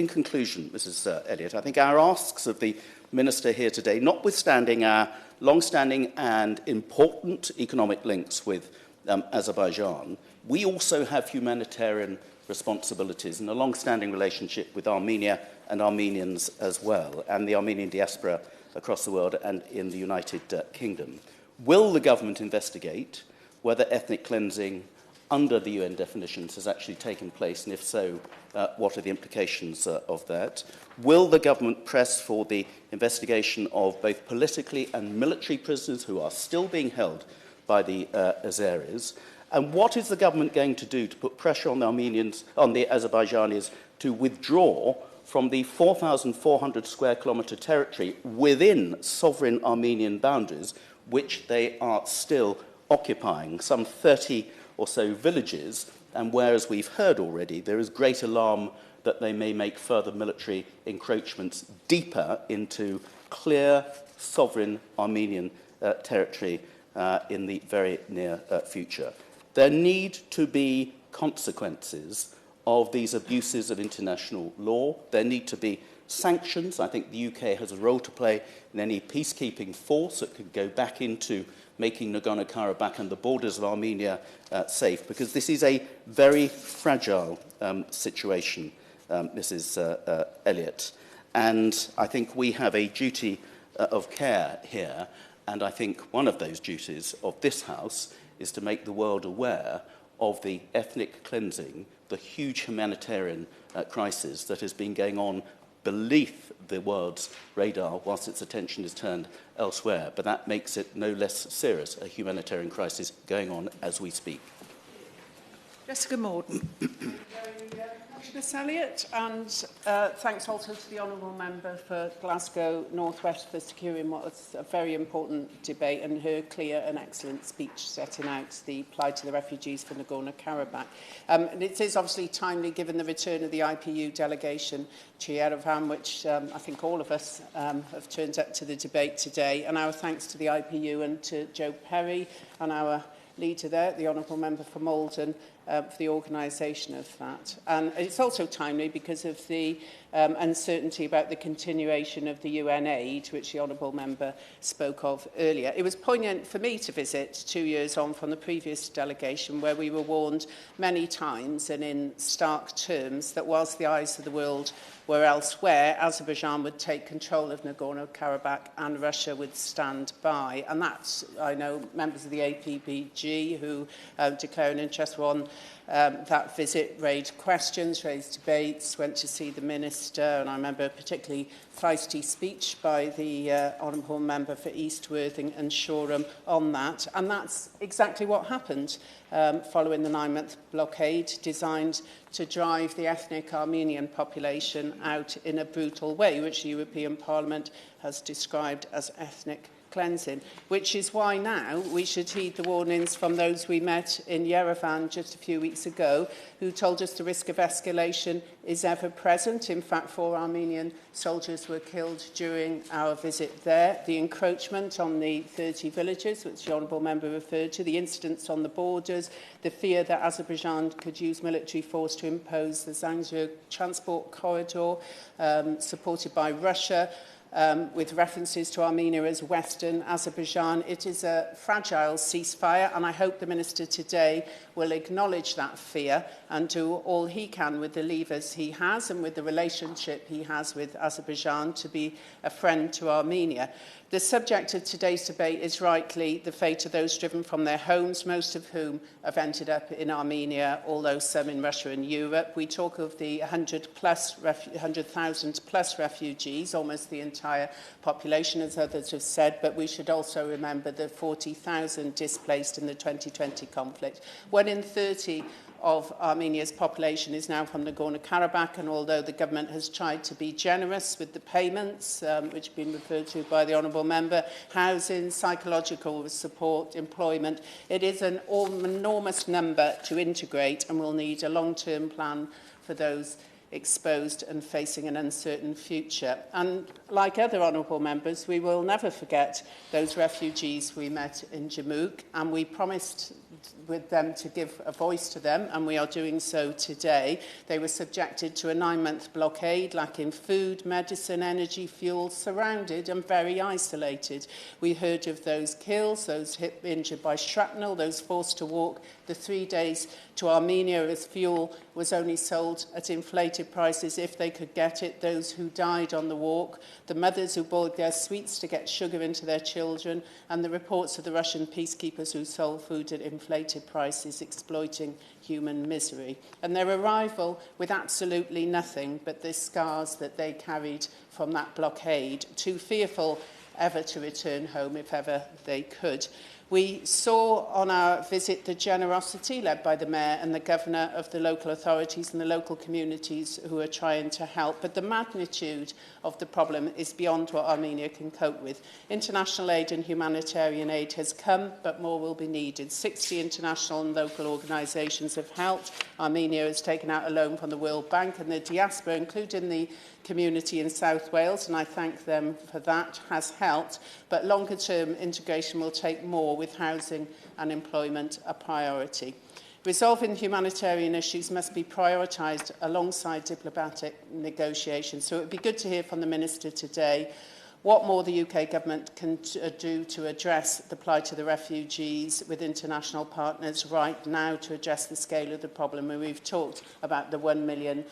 conclusion, Mrs. Elliott, I think our asks of the Minister here today, notwithstanding our long-standing and important economic links with Azerbaijan, we also have humanitarian responsibilities and a long-standing relationship with Armenia and Armenians as well, and the Armenian diaspora across the world and in the United Kingdom. Will the government investigate whether ethnic cleansing under the UN definitions has actually taken place, and if so, what are the implications of that? Will the government press for the investigation of both politically and military prisoners who are still being held by the Azeris? And what is the government going to do to put pressure on the Armenians, on the Azerbaijanis, to withdraw from the 4,400 square kilometre territory within sovereign Armenian boundaries, which they are still occupying, some 30 or so villages, and where, as we've heard already, there is great alarm that they may make further military encroachments deeper into clear sovereign Armenian territory in the very near future. There need to be consequences of these abuses of international law. There need to be sanctions. I think the UK has a role to play in any peacekeeping force that could go back into making Nagorno-Karabakh and the borders of Armenia safe, because this is a very fragile situation, Mrs. Elliott. And I think we have a duty of care here, and I think one of those duties of this House is to make the world aware of the ethnic cleansing, the huge humanitarian crisis that has been going on beneath the world's radar whilst its attention is turned elsewhere. But that makes it no less serious, a humanitarian crisis going on as we speak. Jessica Morden. Miss Elliott, and thanks also to the Honourable Member for Glasgow North West for securing what was a very important debate and her clear and excellent speech setting out the plight of the refugees from Nagorno-Karabakh. And it is obviously timely given the return of the IPU delegation to Yerevan, which I think all of us have turned up to the debate today. And our thanks to the IPU and to Joe Perry and our leader there, the Honourable Member for Malden, for the organisation of that. And it's also timely because of the uncertainty about the continuation of the UN aid, which the Honourable Member spoke of earlier. It was poignant for me to visit 2 years on from the previous delegation, where we were warned many times and in stark terms that whilst the eyes of the world were elsewhere, Azerbaijan would take control of Nagorno-Karabakh and Russia would stand by. And that's, I know, members of the APBG who declare an interest on that visit, raised questions, raised debates, went to see the Minister, and I remember a particularly feisty speech by the Honourable Member for East Worthing and Shoreham on that. And that's exactly what happened following the 9-month blockade, designed to drive the ethnic Armenian population out in a brutal way, which the European Parliament has described as ethnic cleansing, which is why now we should heed the warnings from those we met in Yerevan just a few weeks ago, who told us the risk of escalation is ever present. In fact, 4 Armenian soldiers were killed during our visit there. The encroachment on the 30 villages, which the Honourable Member referred to, the incidents on the borders, the fear that Azerbaijan could use military force to impose the Zangezur transport corridor, supported by Russia, with references to Armenia as Western Azerbaijan. It is a fragile ceasefire, and I hope the Minister today will acknowledge that fear and do all he can with the levers he has and with the relationship he has with Azerbaijan to be a friend to Armenia. The subject of today's debate is rightly the fate of those driven from their homes, most of whom have ended up in Armenia, although some in Russia and Europe. We talk of the 100,000 plus refugees, almost the entire population, as others have said, but we should also remember the 40,000 displaced in the 2020 conflict. 1 in 30 of Armenia's population is now from Nagorno-Karabakh, and although the government has tried to be generous with the payments, which have been referred to by the Honourable Member, housing, psychological support, employment, it is an enormous number to integrate, and we'll need a long-term plan for those exposed and facing an uncertain future. And like other honourable members, we will never forget those refugees we met in Jamuk, and we promised with them to give a voice to them, and we are doing so today. They were subjected to a 9-month blockade, lacking food, medicine, energy, fuel, surrounded and very isolated. We heard of those killed, those injured by shrapnel, those forced to walk the 3 days to Armenia as fuel was only sold at inflated prices if they could get it, those who died on the walk, the mothers who boiled their sweets to get sugar into their children, and the reports of the Russian peacekeepers who sold food at inflated prices, exploiting human misery. And their arrival with absolutely nothing but the scars that they carried from that blockade, too fearful ever to return home if ever they could. We saw on our visit the generosity led by the Mayor and the Governor of the local authorities and the local communities who are trying to help, but the magnitude of the problem is beyond what Armenia can cope with. International aid and humanitarian aid has come, but more will be needed. 60 international and local organisations have helped. Armenia has taken out a loan from the World Bank, and the diaspora, including the community in South Wales, and I thank them for that, has helped. But longer-term integration will take more, with housing and employment a priority. Resolving humanitarian issues must be prioritised alongside diplomatic negotiations. So it would be good to hear from the Minister today what more the UK government can do to address the plight of the refugees with international partners right now to address the scale of the problem. And we've talked about the £1 million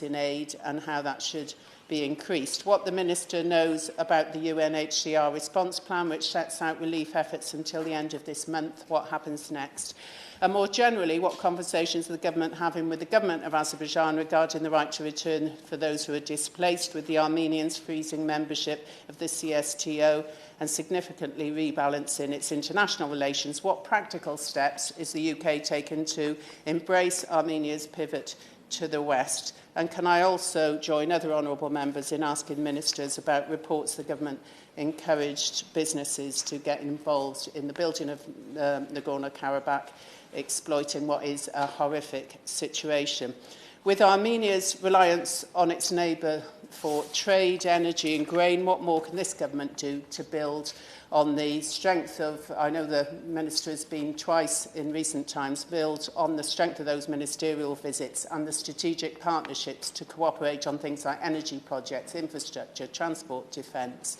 in aid and how that should be increased. What the Minister knows about the UNHCR response plan, which sets out relief efforts until the end of this month, what happens next. And more generally, what conversations is the government having with the government of Azerbaijan regarding the right to return for those who are displaced, with the Armenians freezing membership of the CSTO and significantly rebalancing its international relations? What practical steps is the UK taking to embrace Armenia's pivot to the West? And can I also join other honourable members in asking ministers about reports the government encouraged businesses to get involved in the building of Nagorno-Karabakh, exploiting what is a horrific situation. With Armenia's reliance on its neighbour for trade, energy and grain, what more can this government do to build on the strength of, I know the Minister has been twice in recent times, build on the strength of those ministerial visits and the strategic partnerships to cooperate on things like energy projects, infrastructure, transport, defence?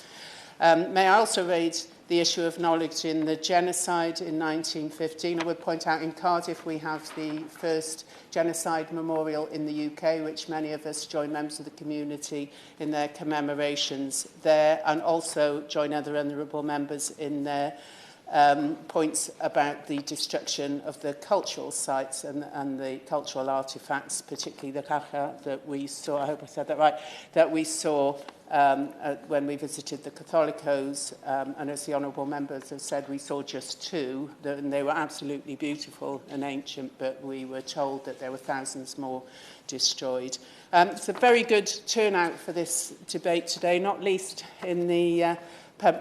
May I also raise the issue of acknowledging the genocide in 1915? I would point out in Cardiff we have the first genocide memorial in the UK, which many of us join members of the community in their commemorations there, and also join other honourable members in their points about the destruction of the cultural sites and the cultural artefacts, particularly the caja that we saw, I hope I said that right, that we saw when we visited the Catholicos, and as the honourable members have said, we saw just 2, and they were absolutely beautiful and ancient, but we were told that there were thousands more destroyed. It's a very good turnout for this debate today, not least in the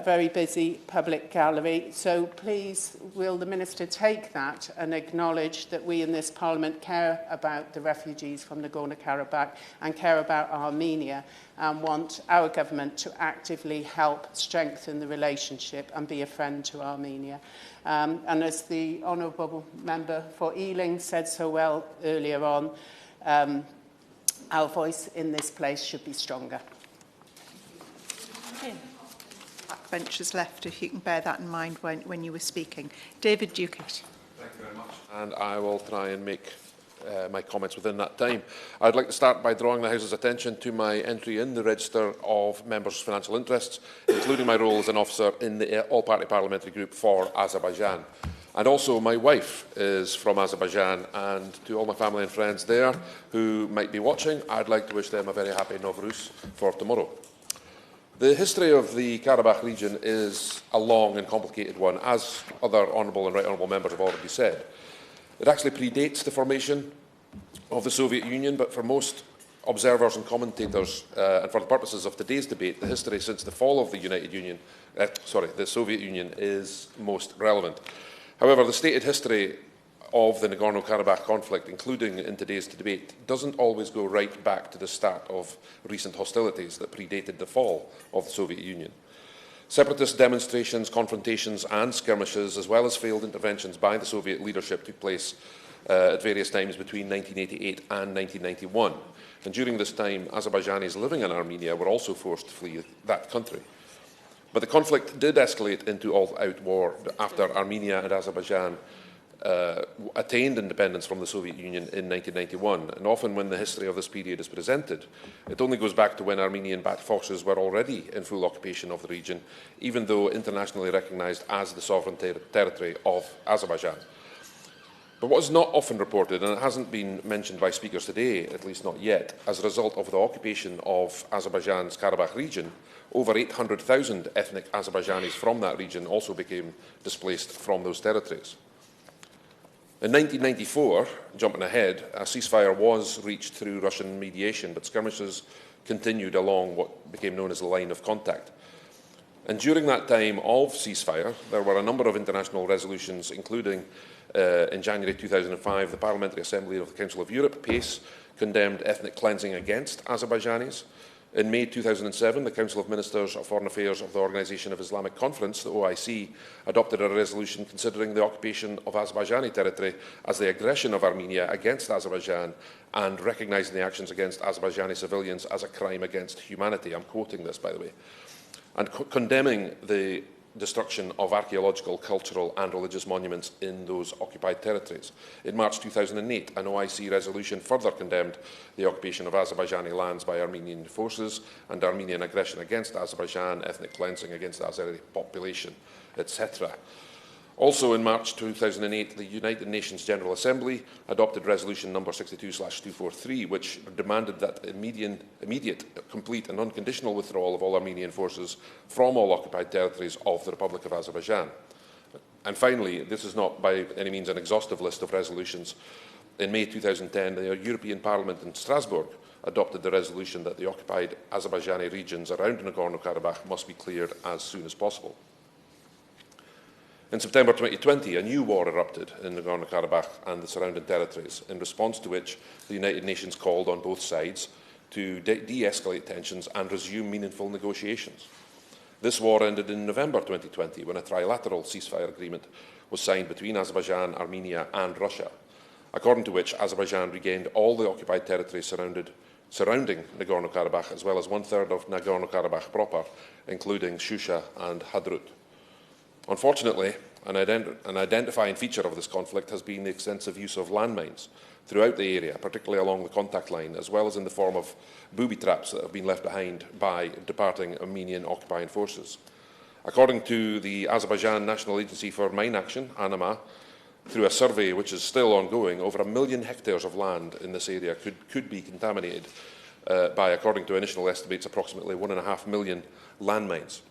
very busy public gallery. So please, will the Minister take that and acknowledge that we in this Parliament care about the refugees from Nagorno-Karabakh and care about Armenia, and want our government to actively help strengthen the relationship and be a friend to Armenia. And as the Honourable Member for Ealing said so well earlier on, our voice in this place should be stronger. Backbenchers left, if you can bear that in mind when you were speaking. David Ducat. Thank you very much. And I will try and make my comments within that time. I'd like to start by drawing the House's attention to my entry in the register of members' financial interests, including my role as an officer in the all-party parliamentary group for Azerbaijan. And also my wife is from Azerbaijan, and to all my family and friends there who might be watching, I'd like to wish them a very happy Novruz for tomorrow. The history of the Karabakh region is a long and complicated one, as other honourable and right honourable members have already said. It actually predates the formation of the Soviet Union, but for most observers and commentators, and for the purposes of today's debate, the history since the fall of the the Soviet Union is most relevant. However, the stated history of the Nagorno-Karabakh conflict, including in today's debate, doesn't always go right back to the start of recent hostilities that predated the fall of the Soviet Union. Separatist demonstrations, confrontations and skirmishes, as well as failed interventions by the Soviet leadership, took place at various times between 1988 and 1991. And during this time, Azerbaijanis living in Armenia were also forced to flee that country. But the conflict did escalate into all-out war after Armenia and Azerbaijan attained independence from the Soviet Union in 1991. And often when the history of this period is presented, it only goes back to when Armenian-backed forces were already in full occupation of the region, even though internationally recognised as the sovereign territory of Azerbaijan. But what is not often reported, and it hasn't been mentioned by speakers today, at least not yet, as a result of the occupation of Azerbaijan's Karabakh region, over 800,000 ethnic Azerbaijanis from that region also became displaced from those territories. In 1994, jumping ahead, a ceasefire was reached through Russian mediation, but skirmishes continued along what became known as the line of contact. And during that time of ceasefire, there were a number of international resolutions, including in January 2005, the Parliamentary Assembly of the Council of Europe, PACE, condemned ethnic cleansing against Azerbaijanis. In May 2007, the Council of Ministers of Foreign Affairs of the Organisation of Islamic Conference, the OIC, adopted a resolution considering the occupation of Azerbaijani territory as the aggression of Armenia against Azerbaijan and recognising the actions against Azerbaijani civilians as a crime against humanity. I'm quoting this, by the way. And condemning the destruction of archaeological, cultural and religious monuments in those occupied territories. In March 2008, an OIC resolution further condemned the occupation of Azerbaijani lands by Armenian forces and Armenian aggression against Azerbaijan, ethnic cleansing against the Azeri population, etc. Also in March 2008, the United Nations General Assembly adopted Resolution number 62/243, which demanded that immediate, complete and unconditional withdrawal of all Armenian forces from all occupied territories of the Republic of Azerbaijan. And finally, this is not by any means an exhaustive list of resolutions. In May 2010, the European Parliament in Strasbourg adopted the resolution that the occupied Azerbaijani regions around Nagorno-Karabakh must be cleared as soon as possible. In September 2020, a new war erupted in Nagorno-Karabakh and the surrounding territories, in response to which the United Nations called on both sides to de-escalate tensions and resume meaningful negotiations. This war ended in November 2020 when a trilateral ceasefire agreement was signed between Azerbaijan, Armenia and Russia, according to which Azerbaijan regained all the occupied territories surrounding Nagorno-Karabakh, as well as one-third of Nagorno-Karabakh proper, including Shusha and Hadrut. Unfortunately, an identifying feature of this conflict has been the extensive use of landmines throughout the area, particularly along the contact line, as well as in the form of booby traps that have been left behind by departing Armenian occupying forces. According to the Azerbaijan National Agency for Mine Action, ANAMA, through a survey which is still ongoing, over 1 million hectares of land in this area could be contaminated by, according to initial estimates, approximately 1.5 million landmines.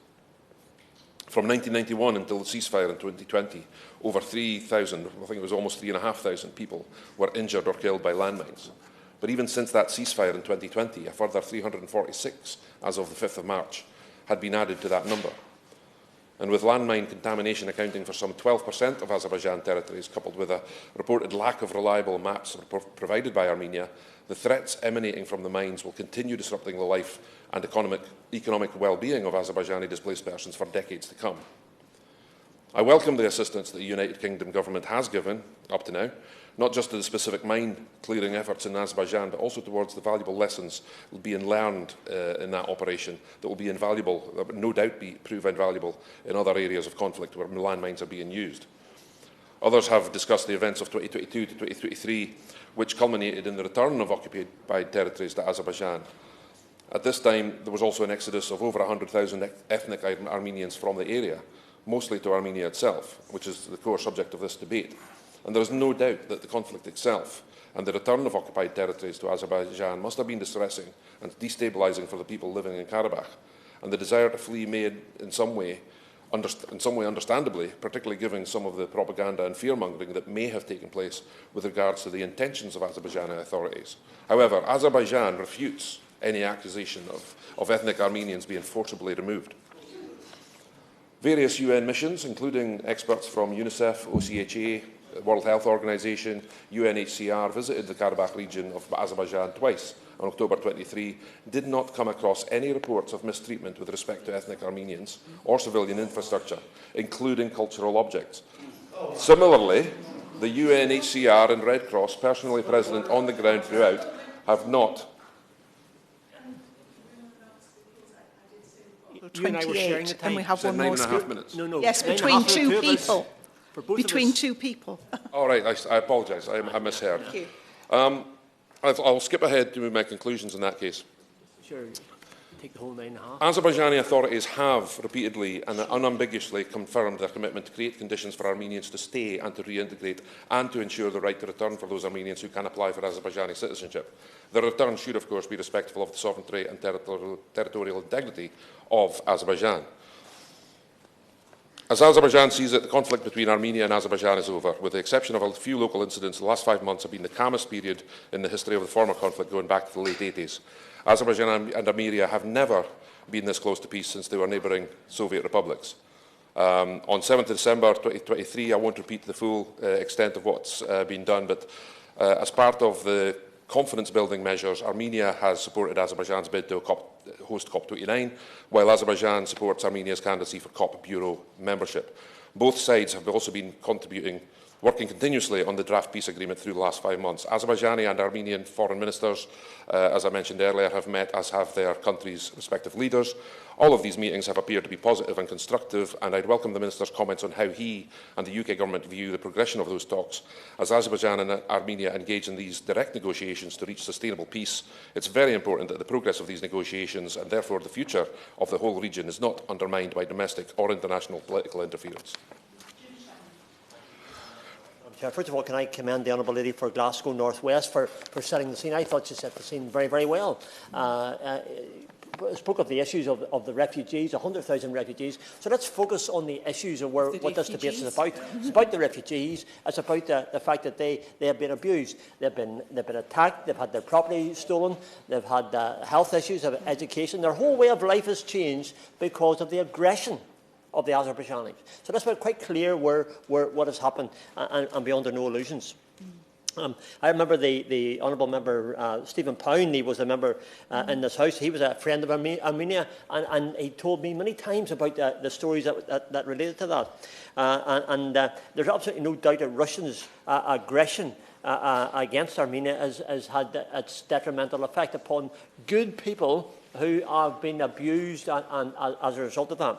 From 1991 until the ceasefire in 2020, over 3,000, I think it was almost 3,500 people, were injured or killed by landmines. But even since that ceasefire in 2020, a further 346, as of the 5th of March, had been added to that number. And with landmine contamination accounting for some 12% of Azerbaijan territories, coupled with a reported lack of reliable maps provided by Armenia, the threats emanating from the mines will continue disrupting the life and economic well-being of Azerbaijani displaced persons for decades to come. I welcome the assistance that the United Kingdom government has given, up to now, not just to the specific mine-clearing efforts in Azerbaijan, but also towards the valuable lessons being learned in that operation that will be invaluable, that will no doubt prove invaluable in other areas of conflict where landmines are being used. Others have discussed the events of 2022 to 2023, which culminated in the return of occupied territories to Azerbaijan. At this time, there was also an exodus of over 100,000 ethnic Armenians from the area, mostly to Armenia itself, which is the core subject of this debate. And there is no doubt that the conflict itself and the return of occupied territories to Azerbaijan must have been distressing and destabilising for the people living in Karabakh. And the desire to flee may, in some way understandably, particularly given some of the propaganda and fear-mongering that may have taken place with regards to the intentions of Azerbaijani authorities. However, Azerbaijan refutes any accusation of ethnic Armenians being forcibly removed. Various UN missions, including experts from UNICEF, OCHA, The World Health Organization, UNHCR visited the Karabakh region of Azerbaijan twice on October 23, did not come across any reports of mistreatment with respect to ethnic Armenians or civilian infrastructure, including cultural objects. Similarly, the UNHCR and Red Cross, personally present on the ground throughout, have not. You and I were sharing the time. And we have one more speaker. No. Yes, between two people. Between two people. All right, I apologise. I misheard. Thank you. I'll skip ahead to my conclusions in that case. Sure. Take the whole 9.5. Azerbaijani authorities have repeatedly and unambiguously confirmed their commitment to create conditions for Armenians to stay and to reintegrate and to ensure the right to return for those Armenians who can apply for Azerbaijani citizenship. The return should, of course, be respectful of the sovereignty and territorial integrity of Azerbaijan. As Azerbaijan sees it, the conflict between Armenia and Azerbaijan is over. With the exception of a few local incidents, the last 5 months have been the calmest period in the history of the former conflict, going back to the late 80s. Azerbaijan and Armenia have never been this close to peace since they were neighbouring Soviet republics. On 7th December 2023, I won't repeat the full extent of what's been done, but as part of the confidence-building measures, Armenia has supported Azerbaijan's bid to host COP29, while Azerbaijan supports Armenia's candidacy for COP Bureau membership. Both sides have also been working continuously on the draft peace agreement through the last 5 months. Azerbaijani and Armenian foreign ministers, as I mentioned earlier, have met, as have their countries' respective leaders. All of these meetings have appeared to be positive and constructive, and I'd welcome the Minister's comments on how he and the UK Government view the progression of those talks. As Azerbaijan and Armenia engage in these direct negotiations to reach sustainable peace, it's very important that the progress of these negotiations, and therefore the future of the whole region, is not undermined by domestic or international political interference. First of all, can I commend the Honourable Lady for Glasgow North West for setting the scene. I thought she set the scene very, very well. Spoke of the issues of the refugees, 100,000 refugees. So let's focus on the issues of what this debate is about. It's about the refugees. It's about the fact that they have been abused. They've been attacked. They've had their property stolen. They've had health issues, education. Their whole way of life has changed because of the aggression of the Azerbaijanis. So that's quite clear what has happened, and be under no illusions. I remember the Honourable Member Stephen Pound. He was a member in this House. He was a friend of Armenia, and he told me many times about the stories that related to that. There's absolutely no doubt that Russians' aggression against Armenia has had its detrimental effect upon good people who have been abused and as a result of that.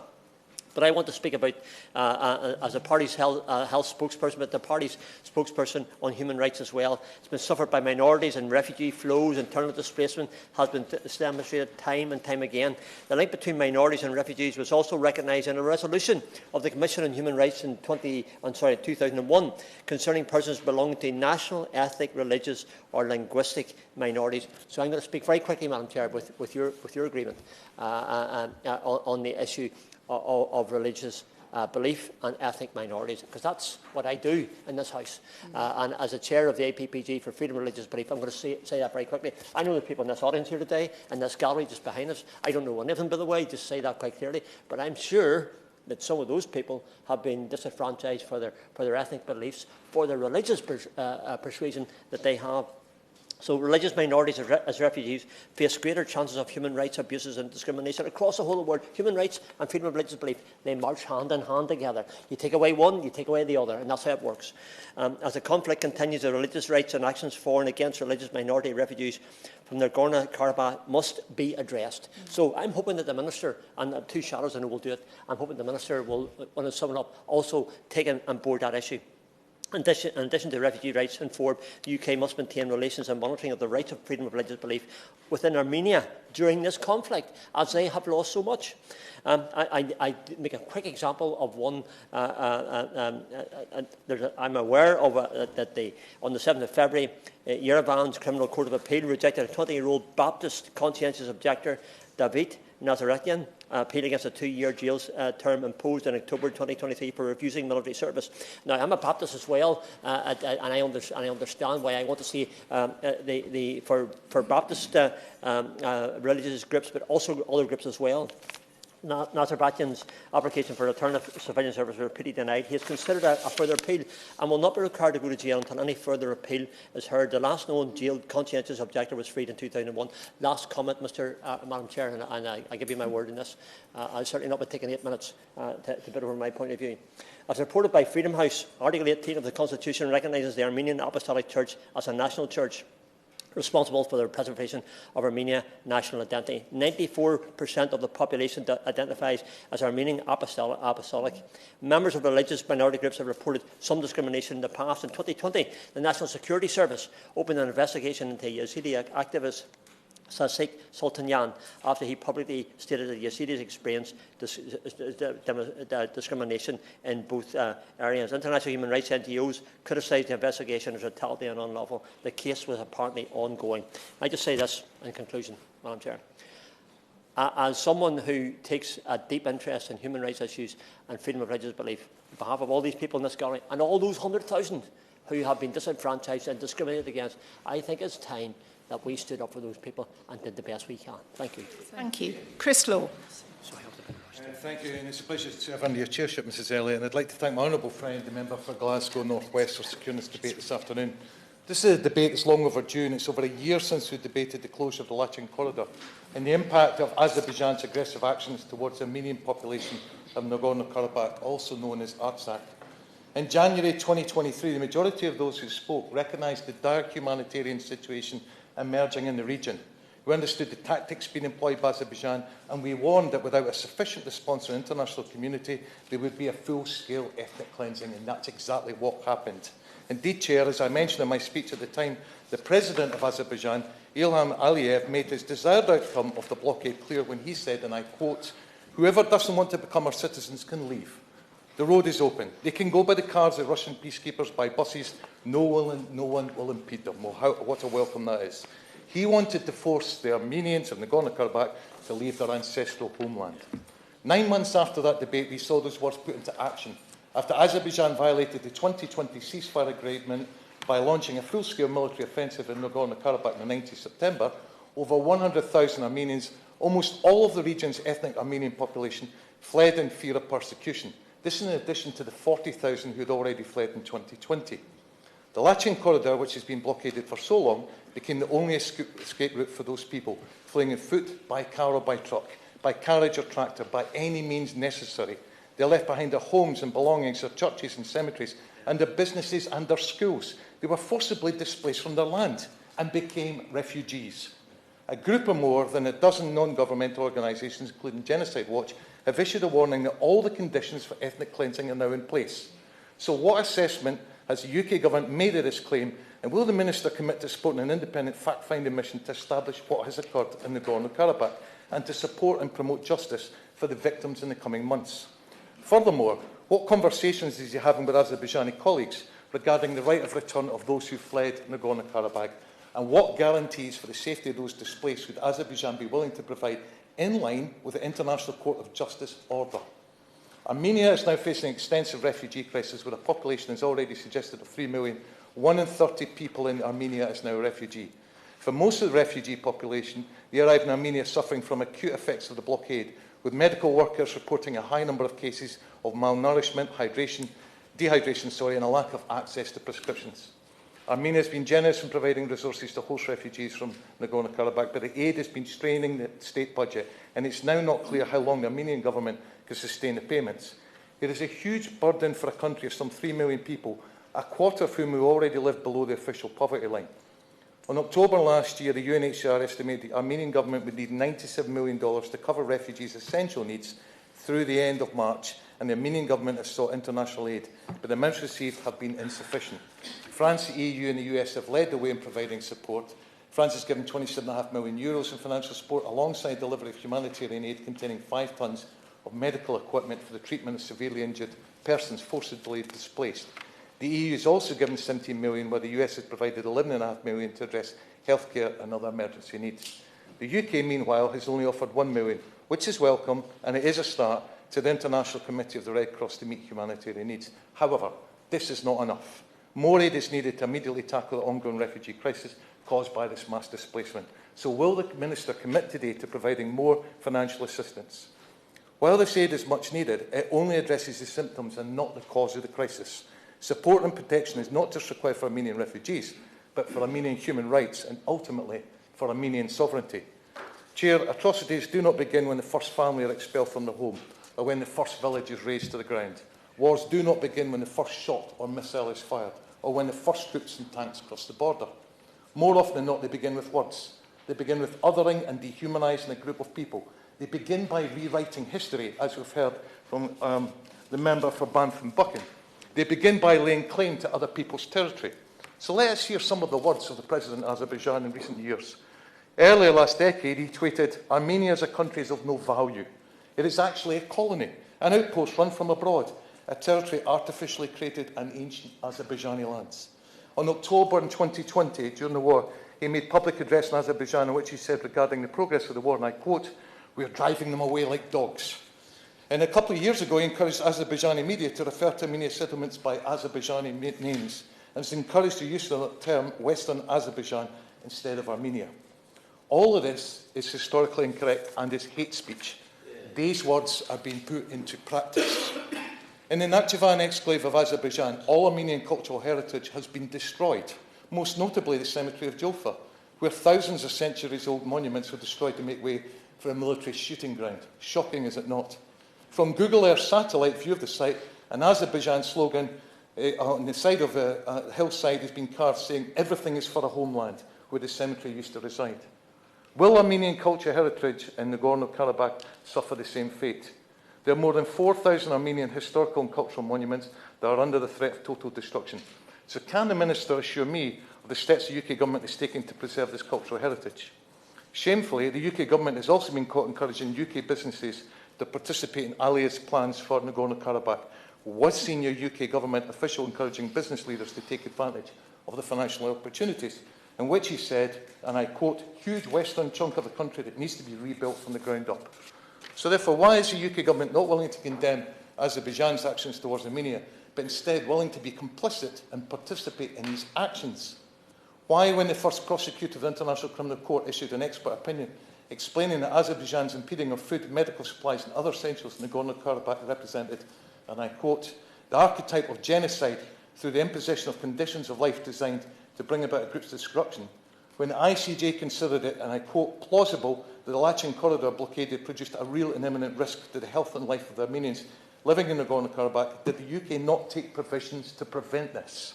But I want to speak about, as a party's health spokesperson, but the party's spokesperson on human rights as well. It's been suffered by minorities, and refugee flows, internal displacement has been demonstrated time and time again. The link between minorities and refugees was also recognised in a resolution of the Commission on Human Rights in 2001 concerning persons belonging to national, ethnic, religious or linguistic minorities. So I'm going to speak very quickly, Madam Chair, with your agreement on the issue of religious belief and ethnic minorities, because that's what I do in this House. And as a chair of the APPG for Freedom of Religious Belief, I'm going to say that very quickly. I know the people in this audience here today, in this gallery just behind us. I don't know any of them, by the way, just say that quite clearly. But I'm sure that some of those people have been disenfranchised for their ethnic beliefs, for their religious persuasion that they have. So religious minorities as refugees face greater chances of human rights abuses and discrimination across the whole of the world. Human rights and freedom of religious belief, they march hand in hand together. You take away one, you take away the other, and that's how it works. As the conflict continues, the religious rights and actions for and against religious minority refugees from Nagorno-Karabakh must be addressed. So I'm hoping that the Minister, and the two shadows I know will do it, I'm hoping the Minister will, when it's summed up, also take on board that issue. In addition to refugee rights and FORB, the UK must maintain relations and monitoring of the rights of freedom of religious belief within Armenia during this conflict, as they have lost so much. I make a quick example of one. I'm aware of that on the 7th of February, Yerevan's Criminal Court of Appeal rejected a 20-year-old Baptist conscientious objector, David Nazaretian, appeal against a 2-year jail term imposed in October 2023 for refusing military service. Now, I'm a Baptist as well, and I understand why I want to see for Baptist religious groups, but also other groups as well. Nazarbayevan's application for return of civilian service was repeatedly denied. He has considered a further appeal and will not be required to go to jail until any further appeal is heard. The last known jailed conscientious objector was freed in 2001. Last comment, Madam Chair, and I give you my word in this. I'll certainly not be taking 8 minutes to put over my point of view. As reported by Freedom House, Article 18 of the Constitution recognises the Armenian Apostolic Church as a national church responsible for the preservation of Armenian national identity. 94% of the population identifies as Armenian apostolic. Members of religious minority groups have reported some discrimination in the past. In 2020, the National Security Service opened an investigation into Yazidi activist Sasik Sultanyan after he publicly stated that Yazidis experienced discrimination in both areas. International human rights NGOs criticised the investigation as brutality and unlawful. The case was apparently ongoing. I just say this in conclusion, Madam Chair. As someone who takes a deep interest in human rights issues and freedom of religious belief, on behalf of all these people in this gallery and all those 100,000 who have been disenfranchised and discriminated against, I think it's time that we stood up for those people and did the best we can. Thank you. Thank you. Chris Law. Thank you, and it's a pleasure to serve under your chairship, Mrs Elliott, and I'd like to thank my honourable friend, the member for Glasgow North West, for securing this debate this afternoon. This is a debate that's long overdue, and it's over a year since we debated the closure of the Lachin corridor and the impact of Azerbaijan's aggressive actions towards the Armenian population of Nagorno-Karabakh, also known as Artsakh. In January 2023, the majority of those who spoke recognised the dire humanitarian situation emerging in the region. We understood the tactics being employed by Azerbaijan, and we warned that without a sufficient response from the international community, there would be a full-scale ethnic cleansing, and that's exactly what happened. Indeed, Chair, as I mentioned in my speech at the time, the President of Azerbaijan, Ilham Aliyev, made his desired outcome of the blockade clear when he said, and I quote, "Whoever doesn't want to become our citizens can leave. The road is open. They can go by the cars of Russian peacekeepers, by buses. No one will impede them." Well, what a welcome that is. He wanted to force the Armenians of Nagorno-Karabakh to leave their ancestral homeland. 9 months after that debate, we saw those words put into action. After Azerbaijan violated the 2020 ceasefire agreement by launching a full-scale military offensive in Nagorno-Karabakh on the 9th of September, over 100,000 Armenians, almost all of the region's ethnic Armenian population, fled in fear of persecution. This in addition to the 40,000 who had already fled in 2020. The Lachin corridor, which has been blockaded for so long, became the only escape route for those people, fleeing on foot, by car or by truck, by carriage or tractor, by any means necessary. They left behind their homes and belongings, their churches and cemeteries, and their businesses and their schools. They were forcibly displaced from their land and became refugees. A group of more than a dozen non-governmental organisations, including Genocide Watch, have issued a warning that all the conditions for ethnic cleansing are now in place. So what assessment has the UK Government made of this claim, and will the Minister commit to supporting an independent fact-finding mission to establish what has occurred in Nagorno-Karabakh and to support and promote justice for the victims in the coming months? Furthermore, what conversations is he having with Azerbaijani colleagues regarding the right of return of those who fled Nagorno-Karabakh, and what guarantees for the safety of those displaced would Azerbaijan be willing to provide in line with the International Court of Justice order? Armenia is now facing an extensive refugee crisis with a population, as already suggested, of 3 million. 1 in 30 people in Armenia is now a refugee. For most of the refugee population, they arrive in Armenia suffering from acute effects of the blockade, with medical workers reporting a high number of cases of malnourishment, dehydration, and a lack of access to prescriptions. Armenia has been generous in providing resources to host refugees from Nagorno-Karabakh, but the aid has been straining the state budget, and it's now not clear how long the Armenian government can sustain the payments. It is a huge burden for a country of some 3 million people, a quarter of whom who already live below the official poverty line. In October last year, the UNHCR estimated the Armenian government would need $97 million to cover refugees' essential needs through the end of March, and the Armenian government has sought international aid, but the amounts received have been insufficient. France, the EU and the US have led the way in providing support. France has given €27.5 million in financial support alongside delivery of humanitarian aid containing 5 tonnes of medical equipment for the treatment of severely injured persons forcibly displaced. The EU has also given $17 million, while the US has provided $11.5 million to address healthcare and other emergency needs. The UK, meanwhile, has only offered $1 million, which is welcome, and it is a start, to the International Committee of the Red Cross to meet humanitarian needs. However, this is not enough. More aid is needed to immediately tackle the ongoing refugee crisis caused by this mass displacement. So will the Minister commit today to providing more financial assistance? While this aid is much needed, it only addresses the symptoms and not the cause of the crisis. Support and protection is not just required for Armenian refugees, but for Armenian human rights and ultimately for Armenian sovereignty. Chair, atrocities do not begin when the first family are expelled from their home or when the first village is razed to the ground. Wars do not begin when the first shot or missile is fired or when the first troops and tanks cross the border. More often than not, they begin with words. They begin with othering and dehumanising a group of people. They begin by rewriting history, as we've heard from the member for Banff and Buchan. They begin by laying claim to other people's territory. So let us hear some of the words of the President of Azerbaijan in recent years. Earlier last decade, he tweeted, "Armenia as a country is of no value. It is actually a colony, an outpost run from abroad, a territory artificially created in ancient Azerbaijani lands." On October in 2020, during the war, he made public address in Azerbaijan in which he said regarding the progress of the war, and I quote, "We are driving them away like dogs." And a couple of years ago, he encouraged Azerbaijani media to refer to Armenian settlements by Azerbaijani names, and has encouraged the use of the term Western Azerbaijan instead of Armenia. All of this is historically incorrect and is hate speech. These words are being put into practice. In the Nakhchivan exclave of Azerbaijan, all Armenian cultural heritage has been destroyed, most notably the cemetery of Jofa, where thousands of centuries-old monuments were destroyed to make way for a military shooting ground. Shocking, is it not? From Google Earth satellite view of the site, an Azerbaijan slogan on the side of the hillside has been carved saying, "Everything is for a homeland," where the cemetery used to reside. Will Armenian culture heritage in Nagorno-Karabakh suffer the same fate? There are more than 4,000 Armenian historical and cultural monuments that are under the threat of total destruction. So can the Minister assure me of the steps the UK Government is taking to preserve this cultural heritage? Shamefully, the UK Government has also been caught encouraging UK businesses to participate in Aliyev's plans for Nagorno-Karabakh. Was senior UK Government official encouraging business leaders to take advantage of the financial opportunities, in which he said, and I quote, "huge western chunk of the country that needs to be rebuilt from the ground up." So therefore, why is the UK Government not willing to condemn Azerbaijan's actions towards Armenia, but instead willing to be complicit and participate in these actions? Why, when the first prosecutor of the International Criminal Court issued an expert opinion explaining that Azerbaijan's impeding of food, medical supplies and other essentials in Nagorno-Karabakh represented, and I quote, "the archetype of genocide through the imposition of conditions of life designed to bring about a group's destruction," when the ICJ considered it, and I quote, "plausible that the Lachin corridor blockade had produced a real and imminent risk to the health and life of the Armenians living in Nagorno-Karabakh, did the UK not take provisions to prevent this?"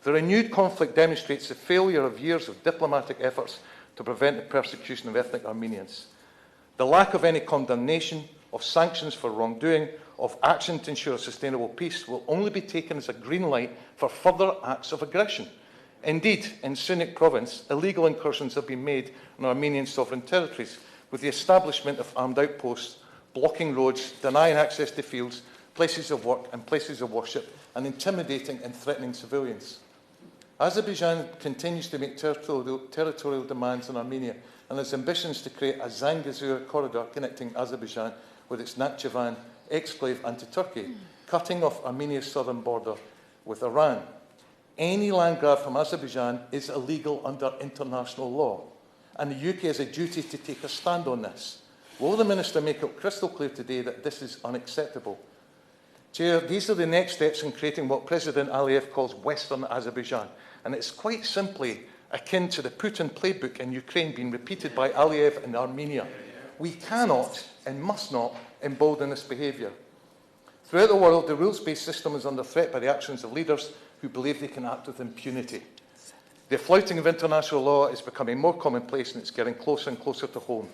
The renewed conflict demonstrates the failure of years of diplomatic efforts to prevent the persecution of ethnic Armenians. The lack of any condemnation, of sanctions for wrongdoing, of action to ensure a sustainable peace will only be taken as a green light for further acts of aggression. Indeed, in Sunik province, illegal incursions have been made on Armenian sovereign territories, with the establishment of armed outposts, blocking roads, denying access to fields, places of work and places of worship, and intimidating and threatening civilians. Azerbaijan continues to make territorial demands on Armenia and has ambitions to create a Zangezur corridor connecting Azerbaijan with its Nakhchivan exclave and to Turkey, cutting off Armenia's southern border with Iran. Any land grab from Azerbaijan is illegal under international law, and the UK has a duty to take a stand on this. Will the Minister make it crystal clear today that this is unacceptable? Chair, these are the next steps in creating what President Aliyev calls Western Azerbaijan, and it's quite simply akin to the Putin playbook in Ukraine being repeated by Aliyev in Armenia. We cannot and must not embolden this behaviour. Throughout the world, the rules-based system is under threat by the actions of leaders who believe they can act with impunity. The flouting of international law is becoming more commonplace and it's getting closer and closer to home.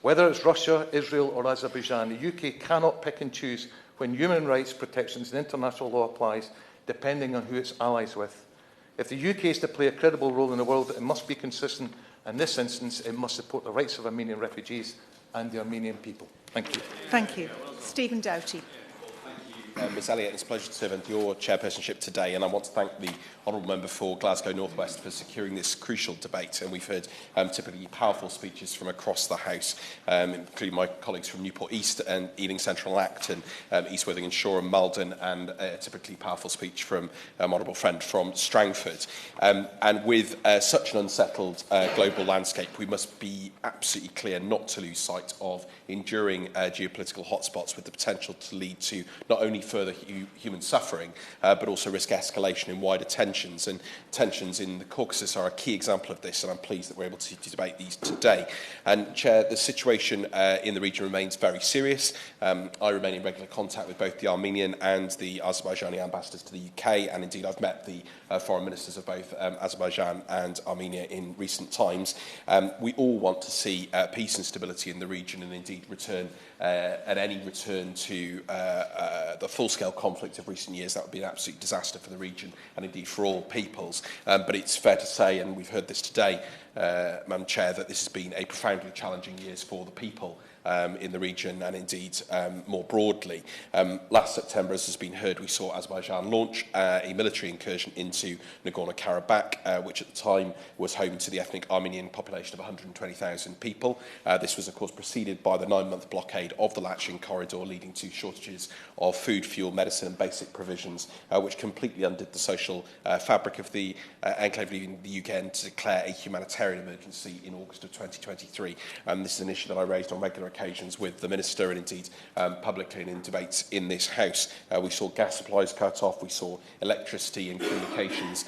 Whether it's Russia, Israel or Azerbaijan, the UK cannot pick and choose when human rights protections and international law applies, depending on who it's allies with. If the UK is to play a credible role in the world, it must be consistent. In this instance, it must support the rights of Armenian refugees and the Armenian people. Thank you. Thank you. Stephen Doughty. Well, thank you, Ms Elliott. It's a pleasure to serve under your chairpersonship today, and I want to thank the Honourable Member for Glasgow North West for securing this crucial debate. And we've heard typically powerful speeches from across the House, including my colleagues from Newport East and Ealing Central and Acton, East Worthing and Shore and Malden, and a typically powerful speech from my honourable friend from Strangford. And with such an unsettled global landscape, we must be absolutely clear not to lose sight of enduring geopolitical hotspots with the potential to lead to not only further human suffering, but also risk escalation in wider tensions. And tensions in the Caucasus are a key example of this, and I'm pleased that we're able to debate these today. And, Chair, the situation in the region remains very serious. I remain in regular contact with both the Armenian and the Azerbaijani ambassadors to the UK, and indeed I've met the foreign ministers of both Azerbaijan and Armenia in recent times. We all want to see peace and stability in the region, and indeed any return to the full-scale conflict of recent years. That would be an absolute disaster for the region and indeed for all peoples. But it's fair to say, and we've heard this today, Madam Chair, that this has been a profoundly challenging years for the people in the region and indeed more broadly. Last September, as has been heard, we saw Azerbaijan launch a military incursion into Nagorno-Karabakh, which at the time was home to the ethnic Armenian population of 120,000 people. This was, of course, preceded by the 9-month blockade of the Lachin corridor, leading to shortages of food, fuel, medicine and basic provisions, which completely undid the social fabric of the enclave, leaving the UK to declare a humanitarian emergency in August of 2023. This is an issue that I raised on regular occasions with the Minister and indeed publicly and in debates in this House. We saw gas supplies cut off, we saw electricity and communications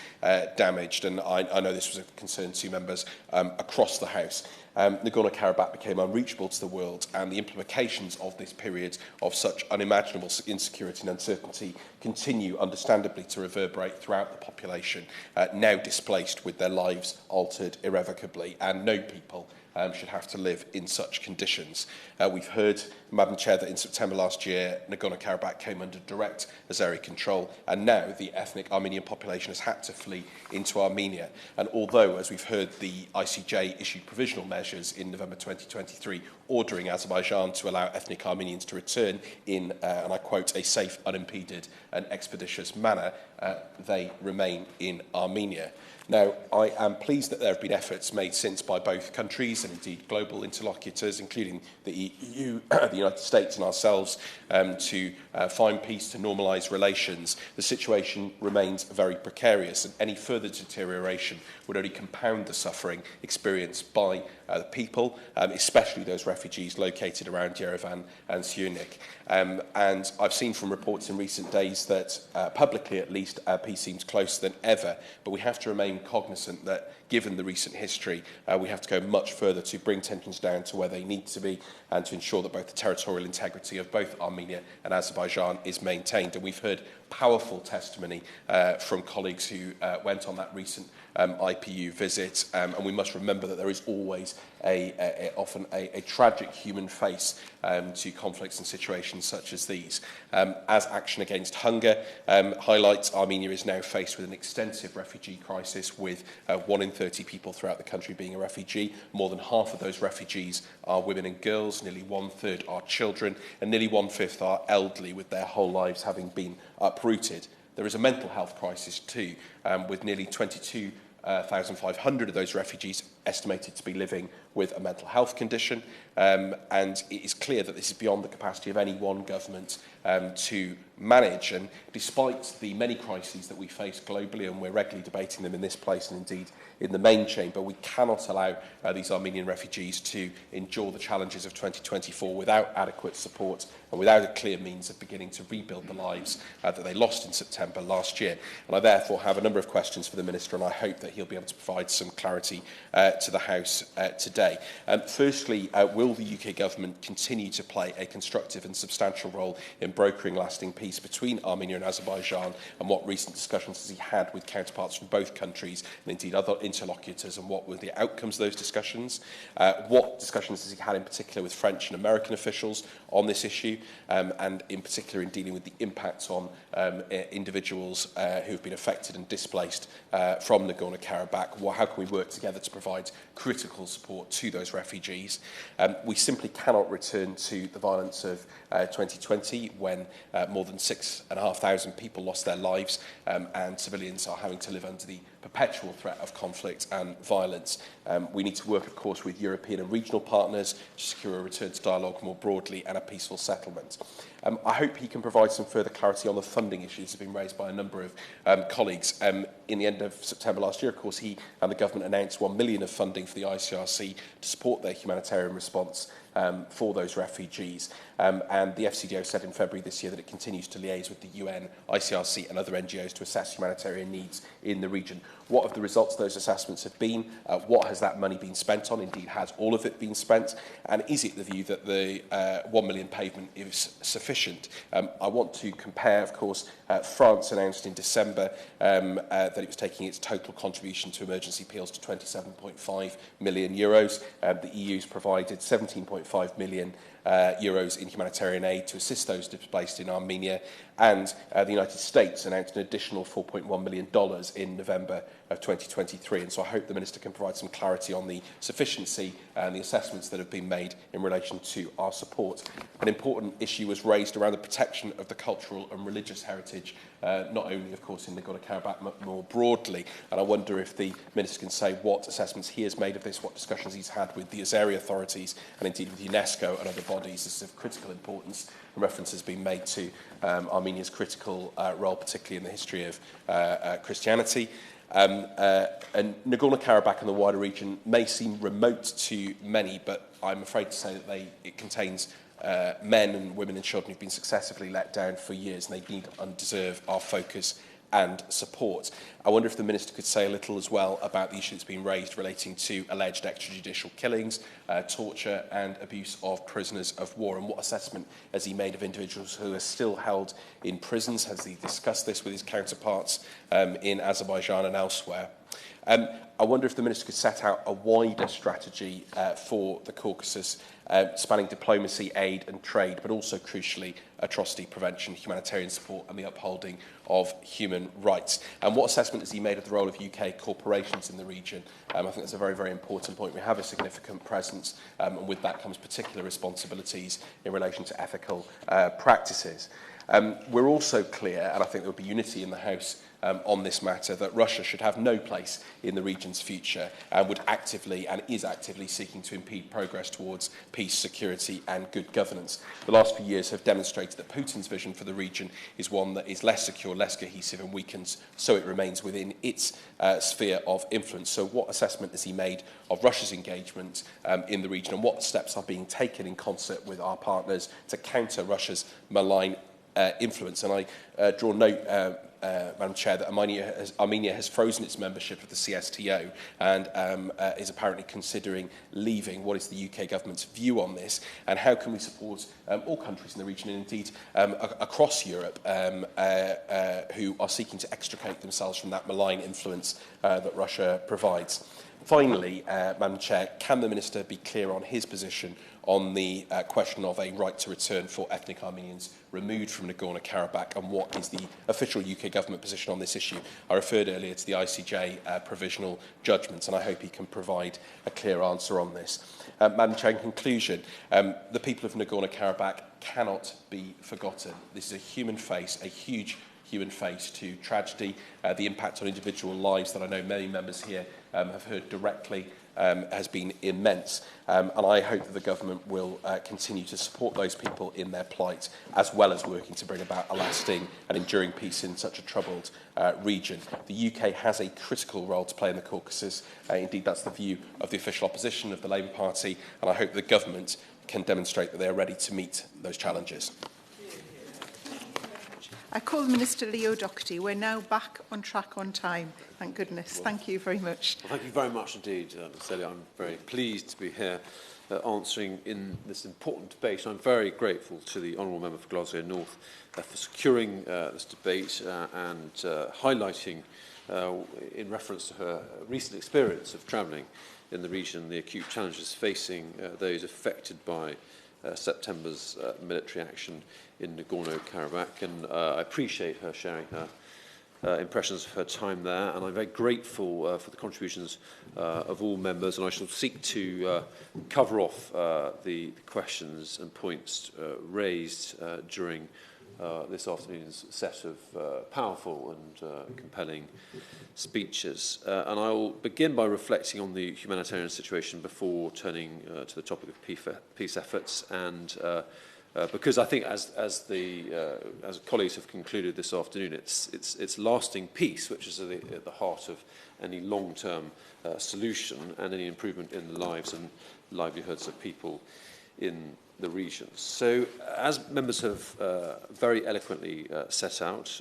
damaged, and I know this was a concern to members across the House. Nagorno-Karabakh became unreachable to the world, and the implications of this period of such unimaginable insecurity and uncertainty continue, understandably, to reverberate throughout the population, now displaced with their lives altered irrevocably, and no people should have to live in such conditions. We've heard, Madam Chair, that in September last year, Nagorno-Karabakh came under direct Azeri control, and now the ethnic Armenian population has had to flee into Armenia. And although, as we've heard, the ICJ issued provisional measures in November 2023 ordering Azerbaijan to allow ethnic Armenians to return in, and I quote, a safe, unimpeded and expeditious manner, they remain in Armenia. Now, I am pleased that there have been efforts made since by both countries and indeed global interlocutors, including the EU, the United States and ourselves, to find peace, to normalise relations. The situation remains very precarious, and any further deterioration would only compound the suffering experienced by the people, especially those refugees located around Yerevan and Syunik. And I've seen from reports in recent days that, publicly at least, peace seems closer than ever, but we have to remain cognisant that, given the recent history, we have to go much further to bring tensions down to where they need to be and to ensure that both the territorial integrity of both Armenia and Azerbaijan is maintained. And we've heard powerful testimony from colleagues who went on that recent IPU visit, and we must remember that there is always often a tragic human face to conflicts and situations such as these. As Action Against Hunger highlights, Armenia is now faced with an extensive refugee crisis, with 1 in 30 people throughout the country being a refugee. More than half of those refugees are women and girls, nearly 1/3 are children, and nearly 1/5 are elderly, with their whole lives having been uprooted. There is a mental health crisis too, with nearly 22,500 of those refugees estimated to be living with a mental health condition, and it is clear that this is beyond the capacity of any one government to manage. And despite the many crises that we face globally, and we're regularly debating them in this place and indeed in the main chamber, we cannot allow these Armenian refugees to endure the challenges of 2024 without adequate support and without a clear means of beginning to rebuild the lives that they lost in September last year. And I therefore have a number of questions for the Minister, and I hope that he'll be able to provide some clarity to the House today. Firstly, will the UK Government continue to play a constructive and substantial role in brokering lasting peace between Armenia and Azerbaijan, and what recent discussions has he had with counterparts from both countries and indeed other interlocutors, and what were the outcomes of those discussions? What discussions has he had in particular with French and American officials on this issue, and in particular in dealing with the impacts on individuals who have been affected and displaced from Nagorno-Karabakh? How can we work together to provide provide critical support to those refugees. We simply cannot return to the violence of 2020 when more than 6,500 people lost their lives and civilians are having to live under the perpetual threat of conflict and violence. We need to work, of course, with European and regional partners to secure a return to dialogue more broadly and a peaceful settlement. I hope he can provide some further clarity on the funding issues that have been raised by a number of colleagues. In the end of September last year, of course, he and the government announced £1 million of funding for the ICRC to support their humanitarian response for those refugees. And the FCDO said in February this year that it continues to liaise with the UN, ICRC and other NGOs to assess humanitarian needs in the region. What have the results of those assessments have been? What has that money been spent on? Indeed, has all of it been spent? And is it the view that the £1 million payment is sufficient? I want to compare, of course, France announced in December that it was taking its total contribution to emergency appeals to €27.5 million. The EU's provided €17.5 million euros in humanitarian aid to assist those displaced in Armenia, and the United States announced an additional $4.1 million in November of 2023. And so I hope the Minister can provide some clarity on the sufficiency and the assessments that have been made in relation to our support. An important issue was raised around the protection of the cultural and religious heritage, not only, of course, in Nagorno-Karabakh, but more broadly. And I wonder if the Minister can say what assessments he has made of this, what discussions he's had with the Azeri authorities and indeed with UNESCO and other bodies. This is of critical importance. And reference has been made to Armenia's critical role, particularly in the history of Christianity. And Nagorno-Karabakh and the wider region may seem remote to many, but I'm afraid to say that it contains men and women and children who've been successively let down for years, and they need and deserve our focus and support. I wonder if the Minister could say a little as well about the issue that's been raised relating to alleged extrajudicial killings, torture and abuse of prisoners of war, and what assessment has he made of individuals who are still held in prisons? Has he discussed this with his counterparts in Azerbaijan and elsewhere? I wonder if the Minister could set out a wider strategy for the Caucasus, spanning diplomacy, aid and trade, but also, crucially, atrocity prevention, humanitarian support and the upholding of human rights. And what assessment has he made of the role of UK corporations in the region? I think that's a very, very important point. We have a significant presence, and with that comes particular responsibilities in relation to ethical practices. We're also clear, and I think there will be unity in the House on this matter, that Russia should have no place in the region's future and would actively and is actively seeking to impede progress towards peace, security and good governance. The last few years have demonstrated that Putin's vision for the region is one that is less secure, less cohesive and weakens, so it remains within its sphere of influence. So what assessment has he made of Russia's engagement in the region, and what steps are being taken in concert with our partners to counter Russia's malign influence? And I draw note, Madam Chair, that Armenia has frozen its membership of the CSTO and is apparently considering leaving. What is the UK government's view on this, and how can we support all countries in the region and indeed across Europe who are seeking to extricate themselves from that malign influence that Russia provides? Finally, Madam Chair, can the Minister be clear on his position on the question of a right to return for ethnic Armenians removed from Nagorno-Karabakh, and what is the official UK government position on this issue? I referred earlier to the ICJ provisional judgments, and I hope he can provide a clear answer on this. Madam Chair, in conclusion, the people of Nagorno-Karabakh cannot be forgotten. This is a human face, a huge human face to tragedy. The impact on individual lives that I know many members here have heard directly has been immense. And I hope that the government will continue to support those people in their plight, as well as working to bring about a lasting and enduring peace in such a troubled region. The UK has a critical role to play in the Caucasus. Indeed, that's the view of the official opposition of the Labour Party, and I hope the government can demonstrate that they are ready to meet those challenges. I call Minister Leo Doherty. We're now back on track on time. Thank goodness. Thank you very much. Well, thank you very much indeed, Ms. Elliott. I'm very pleased to be here answering in this important debate. I'm very grateful to the Honourable Member for Glasgow North for securing this debate and highlighting, in reference to her recent experience of travelling in the region, the acute challenges facing those affected by September's military action in Nagorno-Karabakh, and I appreciate her sharing her impressions of her time there, and I'm very grateful for the contributions of all members, and I shall seek to cover off the questions and points raised during this afternoon's set of powerful and compelling speeches. And I will begin by reflecting on the humanitarian situation before turning to the topic of peace efforts, and because I think, as colleagues have concluded this afternoon, it's lasting peace which is at the heart of any long-term solution and any improvement in the lives and livelihoods of people in the regions. So, as members have very eloquently set out,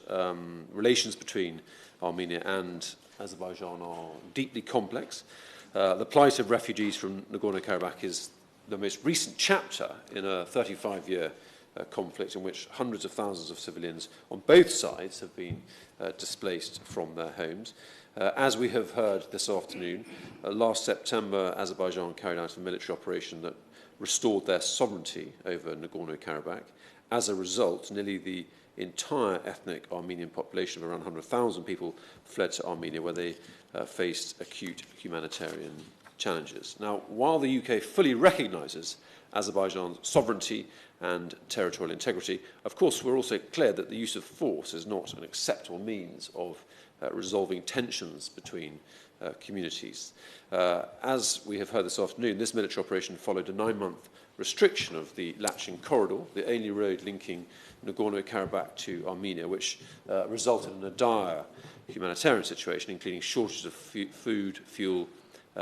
relations between Armenia and Azerbaijan are deeply complex. The plight of refugees from Nagorno-Karabakh is the most recent chapter in a 35-year conflict in which hundreds of thousands of civilians on both sides have been displaced from their homes. As we have heard this afternoon, last September, Azerbaijan carried out a military operation that restored their sovereignty over Nagorno-Karabakh. As a result, nearly the entire ethnic Armenian population of around 100,000 people fled to Armenia, where they faced acute humanitarian challenges. Now, while the UK fully recognises Azerbaijan's sovereignty and territorial integrity, of course, we're also clear that the use of force is not an acceptable means of resolving tensions between communities. As we have heard this afternoon, this military operation followed a 9-month restriction of the Lachin corridor, the only road linking Nagorno-Karabakh to Armenia, which resulted in a dire humanitarian situation, including shortages of food, fuel,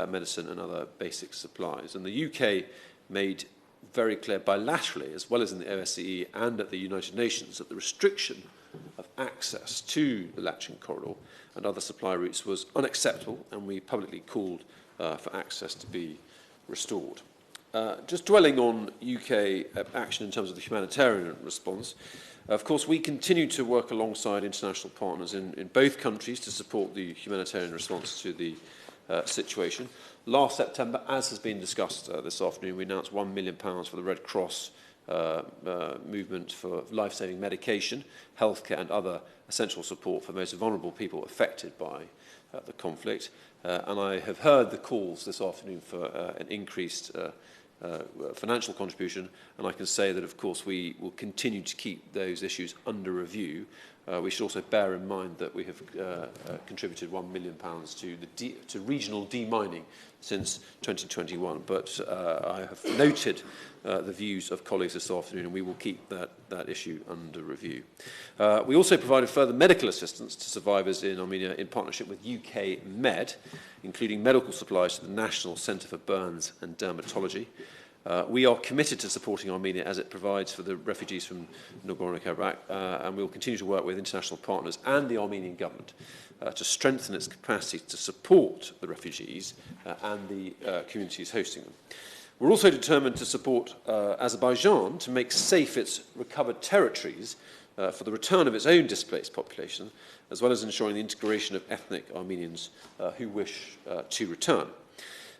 medicine and other basic supplies. And the UK made very clear bilaterally, as well as in the OSCE and at the United Nations, that the restriction of access to the Lachin corridor and other supply routes was unacceptable, and we publicly called for access to be restored. Just dwelling on UK action in terms of the humanitarian response, of course, we continue to work alongside international partners in both countries to support the humanitarian response to the situation. Last September, as has been discussed this afternoon, we announced £1 million for the Red Cross movement for life-saving medication, healthcare and other essential support for the most vulnerable people affected by the conflict. And I have heard the calls this afternoon for an increased financial contribution, and I can say that, of course, we will continue to keep those issues under review. We should also bear in mind that we have contributed £1 million to regional demining since 2021. But I have noted the views of colleagues this afternoon, and we will keep that issue under review. We also provided further medical assistance to survivors in Armenia in partnership with UK Med, including medical supplies to the National Centre for Burns and Dermatology. We are committed to supporting Armenia as it provides for the refugees from Nagorno-Karabakh, and we will continue to work with international partners and the Armenian government to strengthen its capacity to support the refugees and the communities hosting them. We're also determined to support Azerbaijan to make safe its recovered territories for the return of its own displaced population, as well as ensuring the integration of ethnic Armenians who wish to return.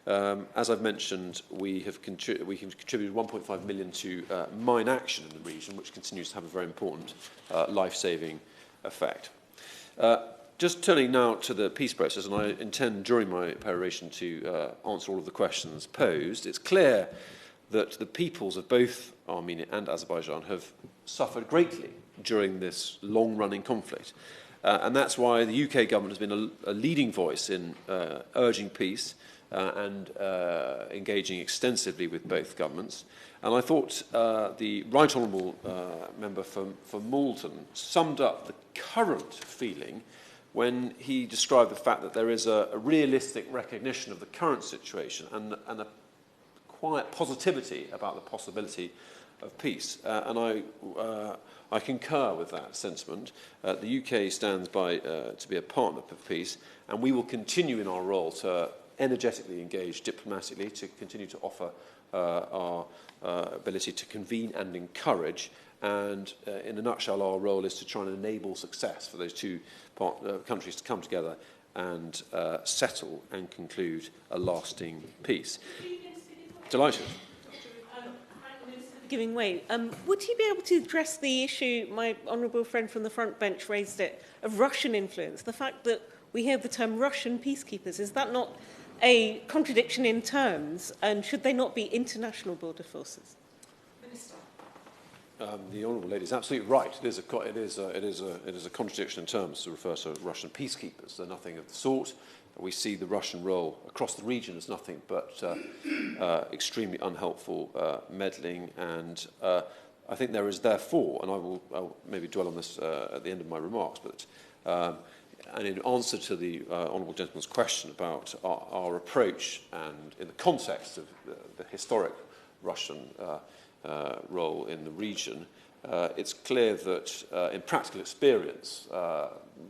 As I've mentioned, we have contributed £1.5 million to mine action in the region, which continues to have a very important life-saving effect. Just turning now to the peace process, and I intend during my peroration to answer all of the questions posed. It's clear that the peoples of both Armenia and Azerbaijan have suffered greatly during this long-running conflict. And that's why the UK government has been a leading voice in urging peace and engaging extensively with both governments. And I thought the Right Honourable Member for Malton summed up the current feeling when he described the fact that there is a realistic recognition of the current situation and a quiet positivity about the possibility of peace. And I concur with that sentiment. The UK stands by to be a partner for peace, and we will continue in our role to energetically engage diplomatically, to continue to offer our ability to convene and encourage. And in a nutshell, our role is to try and enable success for those two countries to come together and settle and conclude a lasting peace. Delighted. Prime Minister, giving way. Would he be able to address the issue, my honourable friend from the front bench raised it, of Russian influence? The fact that we hear the term Russian peacekeepers, is that not a contradiction in terms? And should they not be international border forces? Minister. The honourable lady is absolutely right. It is a contradiction in terms to refer to Russian peacekeepers. They're nothing of the sort. We see the Russian role across the region as nothing but extremely unhelpful meddling, and I think there is therefore, and I'll maybe dwell on this at the end of my remarks, but and in answer to the honourable gentleman's question about our approach and in the context of the historic Russian role in the region, it's clear that in practical experience,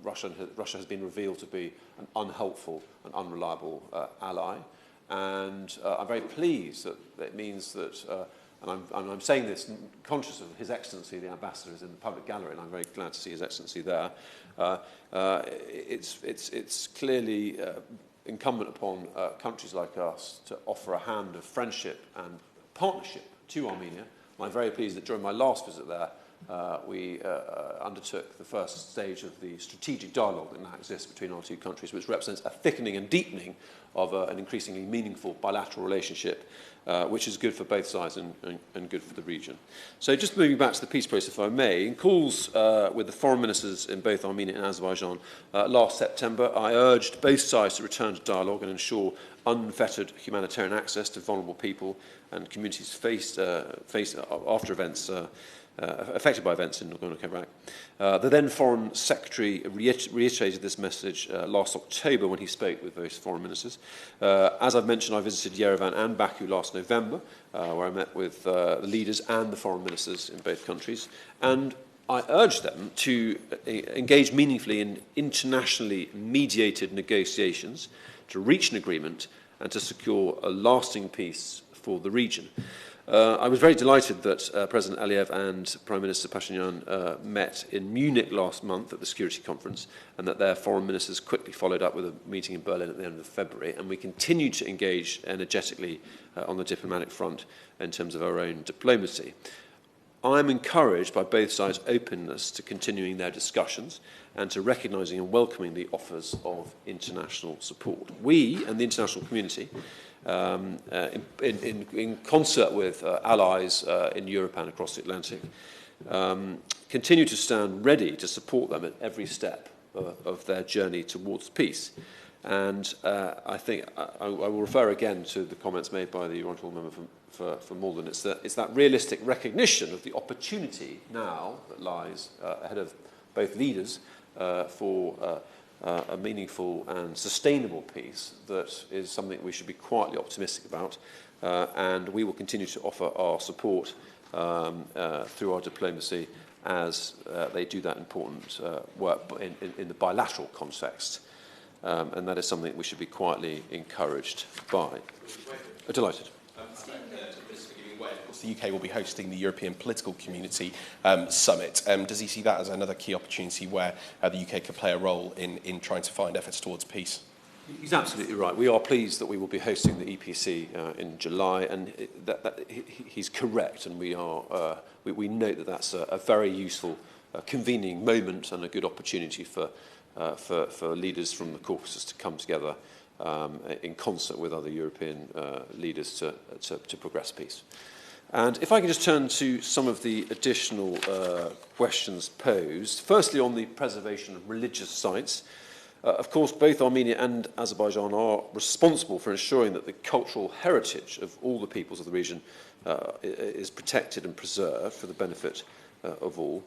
Russia has been revealed to be an unhelpful and unreliable ally, and I'm very pleased that it means that, and I'm saying this conscious of His Excellency, the Ambassador, is in the public gallery, and I'm very glad to see His Excellency there. It's clearly incumbent upon countries like us to offer a hand of friendship and partnership to Armenia. And I'm very pleased that during my last visit there, we undertook the first stage of the strategic dialogue that now exists between our two countries, which represents a thickening and deepening of an increasingly meaningful bilateral relationship, which is good for both sides and good for the region. So just moving back to the peace process, if I may, in calls with the foreign ministers in both Armenia and Azerbaijan last September, I urged both sides to return to dialogue and ensure unfettered humanitarian access to vulnerable people and communities faced after events affected by events in Nagorno-Karabakh. The then Foreign Secretary reiterated this message last October when he spoke with various foreign ministers. As I've mentioned, I visited Yerevan and Baku last November, where I met with the leaders and the foreign ministers in both countries, and I urged them to engage meaningfully in internationally mediated negotiations to reach an agreement and to secure a lasting peace for the region. I was very delighted that President Aliyev and Prime Minister Pashinyan met in Munich last month at the Security Conference, and that their foreign ministers quickly followed up with a meeting in Berlin at the end of February, and we continue to engage energetically on the diplomatic front in terms of our own diplomacy. I am encouraged by both sides' openness to continuing their discussions and to recognising and welcoming the offers of international support. We and the international community, in concert with allies in Europe and across the Atlantic, continue to stand ready to support them at every step of their journey towards peace. And I think I will refer again to the comments made by the honourable member for Malden. It's that realistic recognition of the opportunity now that lies ahead of both leaders for a meaningful and sustainable peace that is something we should be quietly optimistic about, and we will continue to offer our support through our diplomacy as they do that important work in the bilateral context, and that is something we should be quietly encouraged by. Delighted. The UK will be hosting the European Political Community Summit. Does he see that as another key opportunity where the UK could play a role in trying to find efforts towards peace? He's absolutely right. We are pleased that we will be hosting the EPC in July, and he's correct, and we note that that's a very useful convening moment and a good opportunity for leaders from the Caucasus to come together in concert with other European leaders to progress peace. And if I can just turn to some of the additional questions posed. Firstly, on the preservation of religious sites. Of course, both Armenia and Azerbaijan are responsible for ensuring that the cultural heritage of all the peoples of the region is protected and preserved for the benefit of all.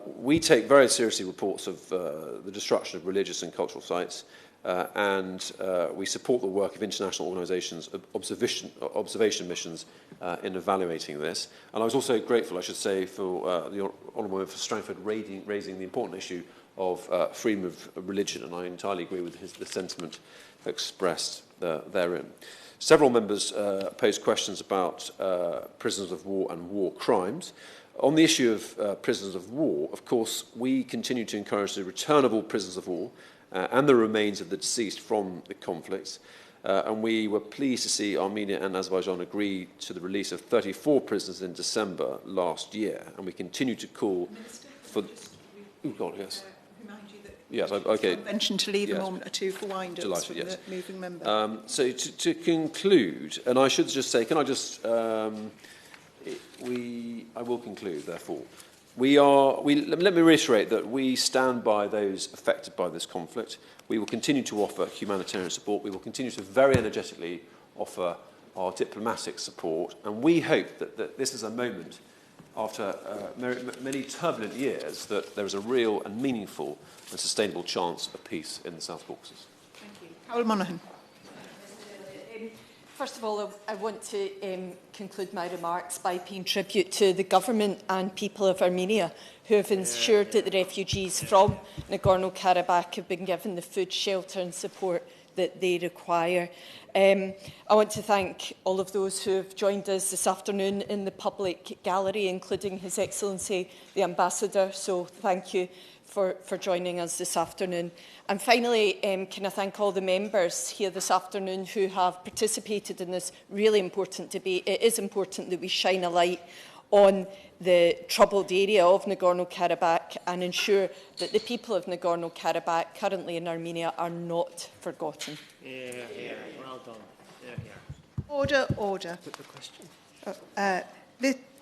We take very seriously reports of the destruction of religious and cultural sites, and we support the work of international organisations, observation missions in evaluating this. And I was also grateful, I should say, for the Honourable Member for Strangford raising the important issue of freedom of religion, and I entirely agree with the sentiment expressed therein. Several members posed questions about prisoners of war and war crimes. On the issue of prisoners of war, of course, we continue to encourage the return of all prisoners of war and the remains of the deceased from the conflicts. and we were pleased to see Armenia and Azerbaijan agree to the release of 34 prisoners in December last year, and we continue to call for... Oh, God, yes. Yes, okay. Convention to leave a moment or two for wind-ups from the moving member. So to conclude, and I should just say, can I just... I will conclude, therefore. Let me reiterate that we stand by those affected by this conflict. We will continue to offer humanitarian support. We will continue to very energetically offer our diplomatic support. And we hope that this is a moment, after many turbulent years, that there is a real and meaningful and sustainable chance of peace in the South Caucasus. Thank you. Carol Monaghan. First of all, I want to conclude my remarks by paying tribute to the government and people of Armenia who have ensured that the refugees from Nagorno-Karabakh have been given the food, shelter and support that they require. I want to thank all of those who have joined us this afternoon in the public gallery, including His Excellency the Ambassador. So thank you for joining us this afternoon. And finally, can I thank all the members here this afternoon who have participated in this really important debate. It is important that we shine a light on the troubled area of Nagorno-Karabakh and ensure that the people of Nagorno-Karabakh currently in Armenia are not forgotten. Yeah, well done. Order, order. The question.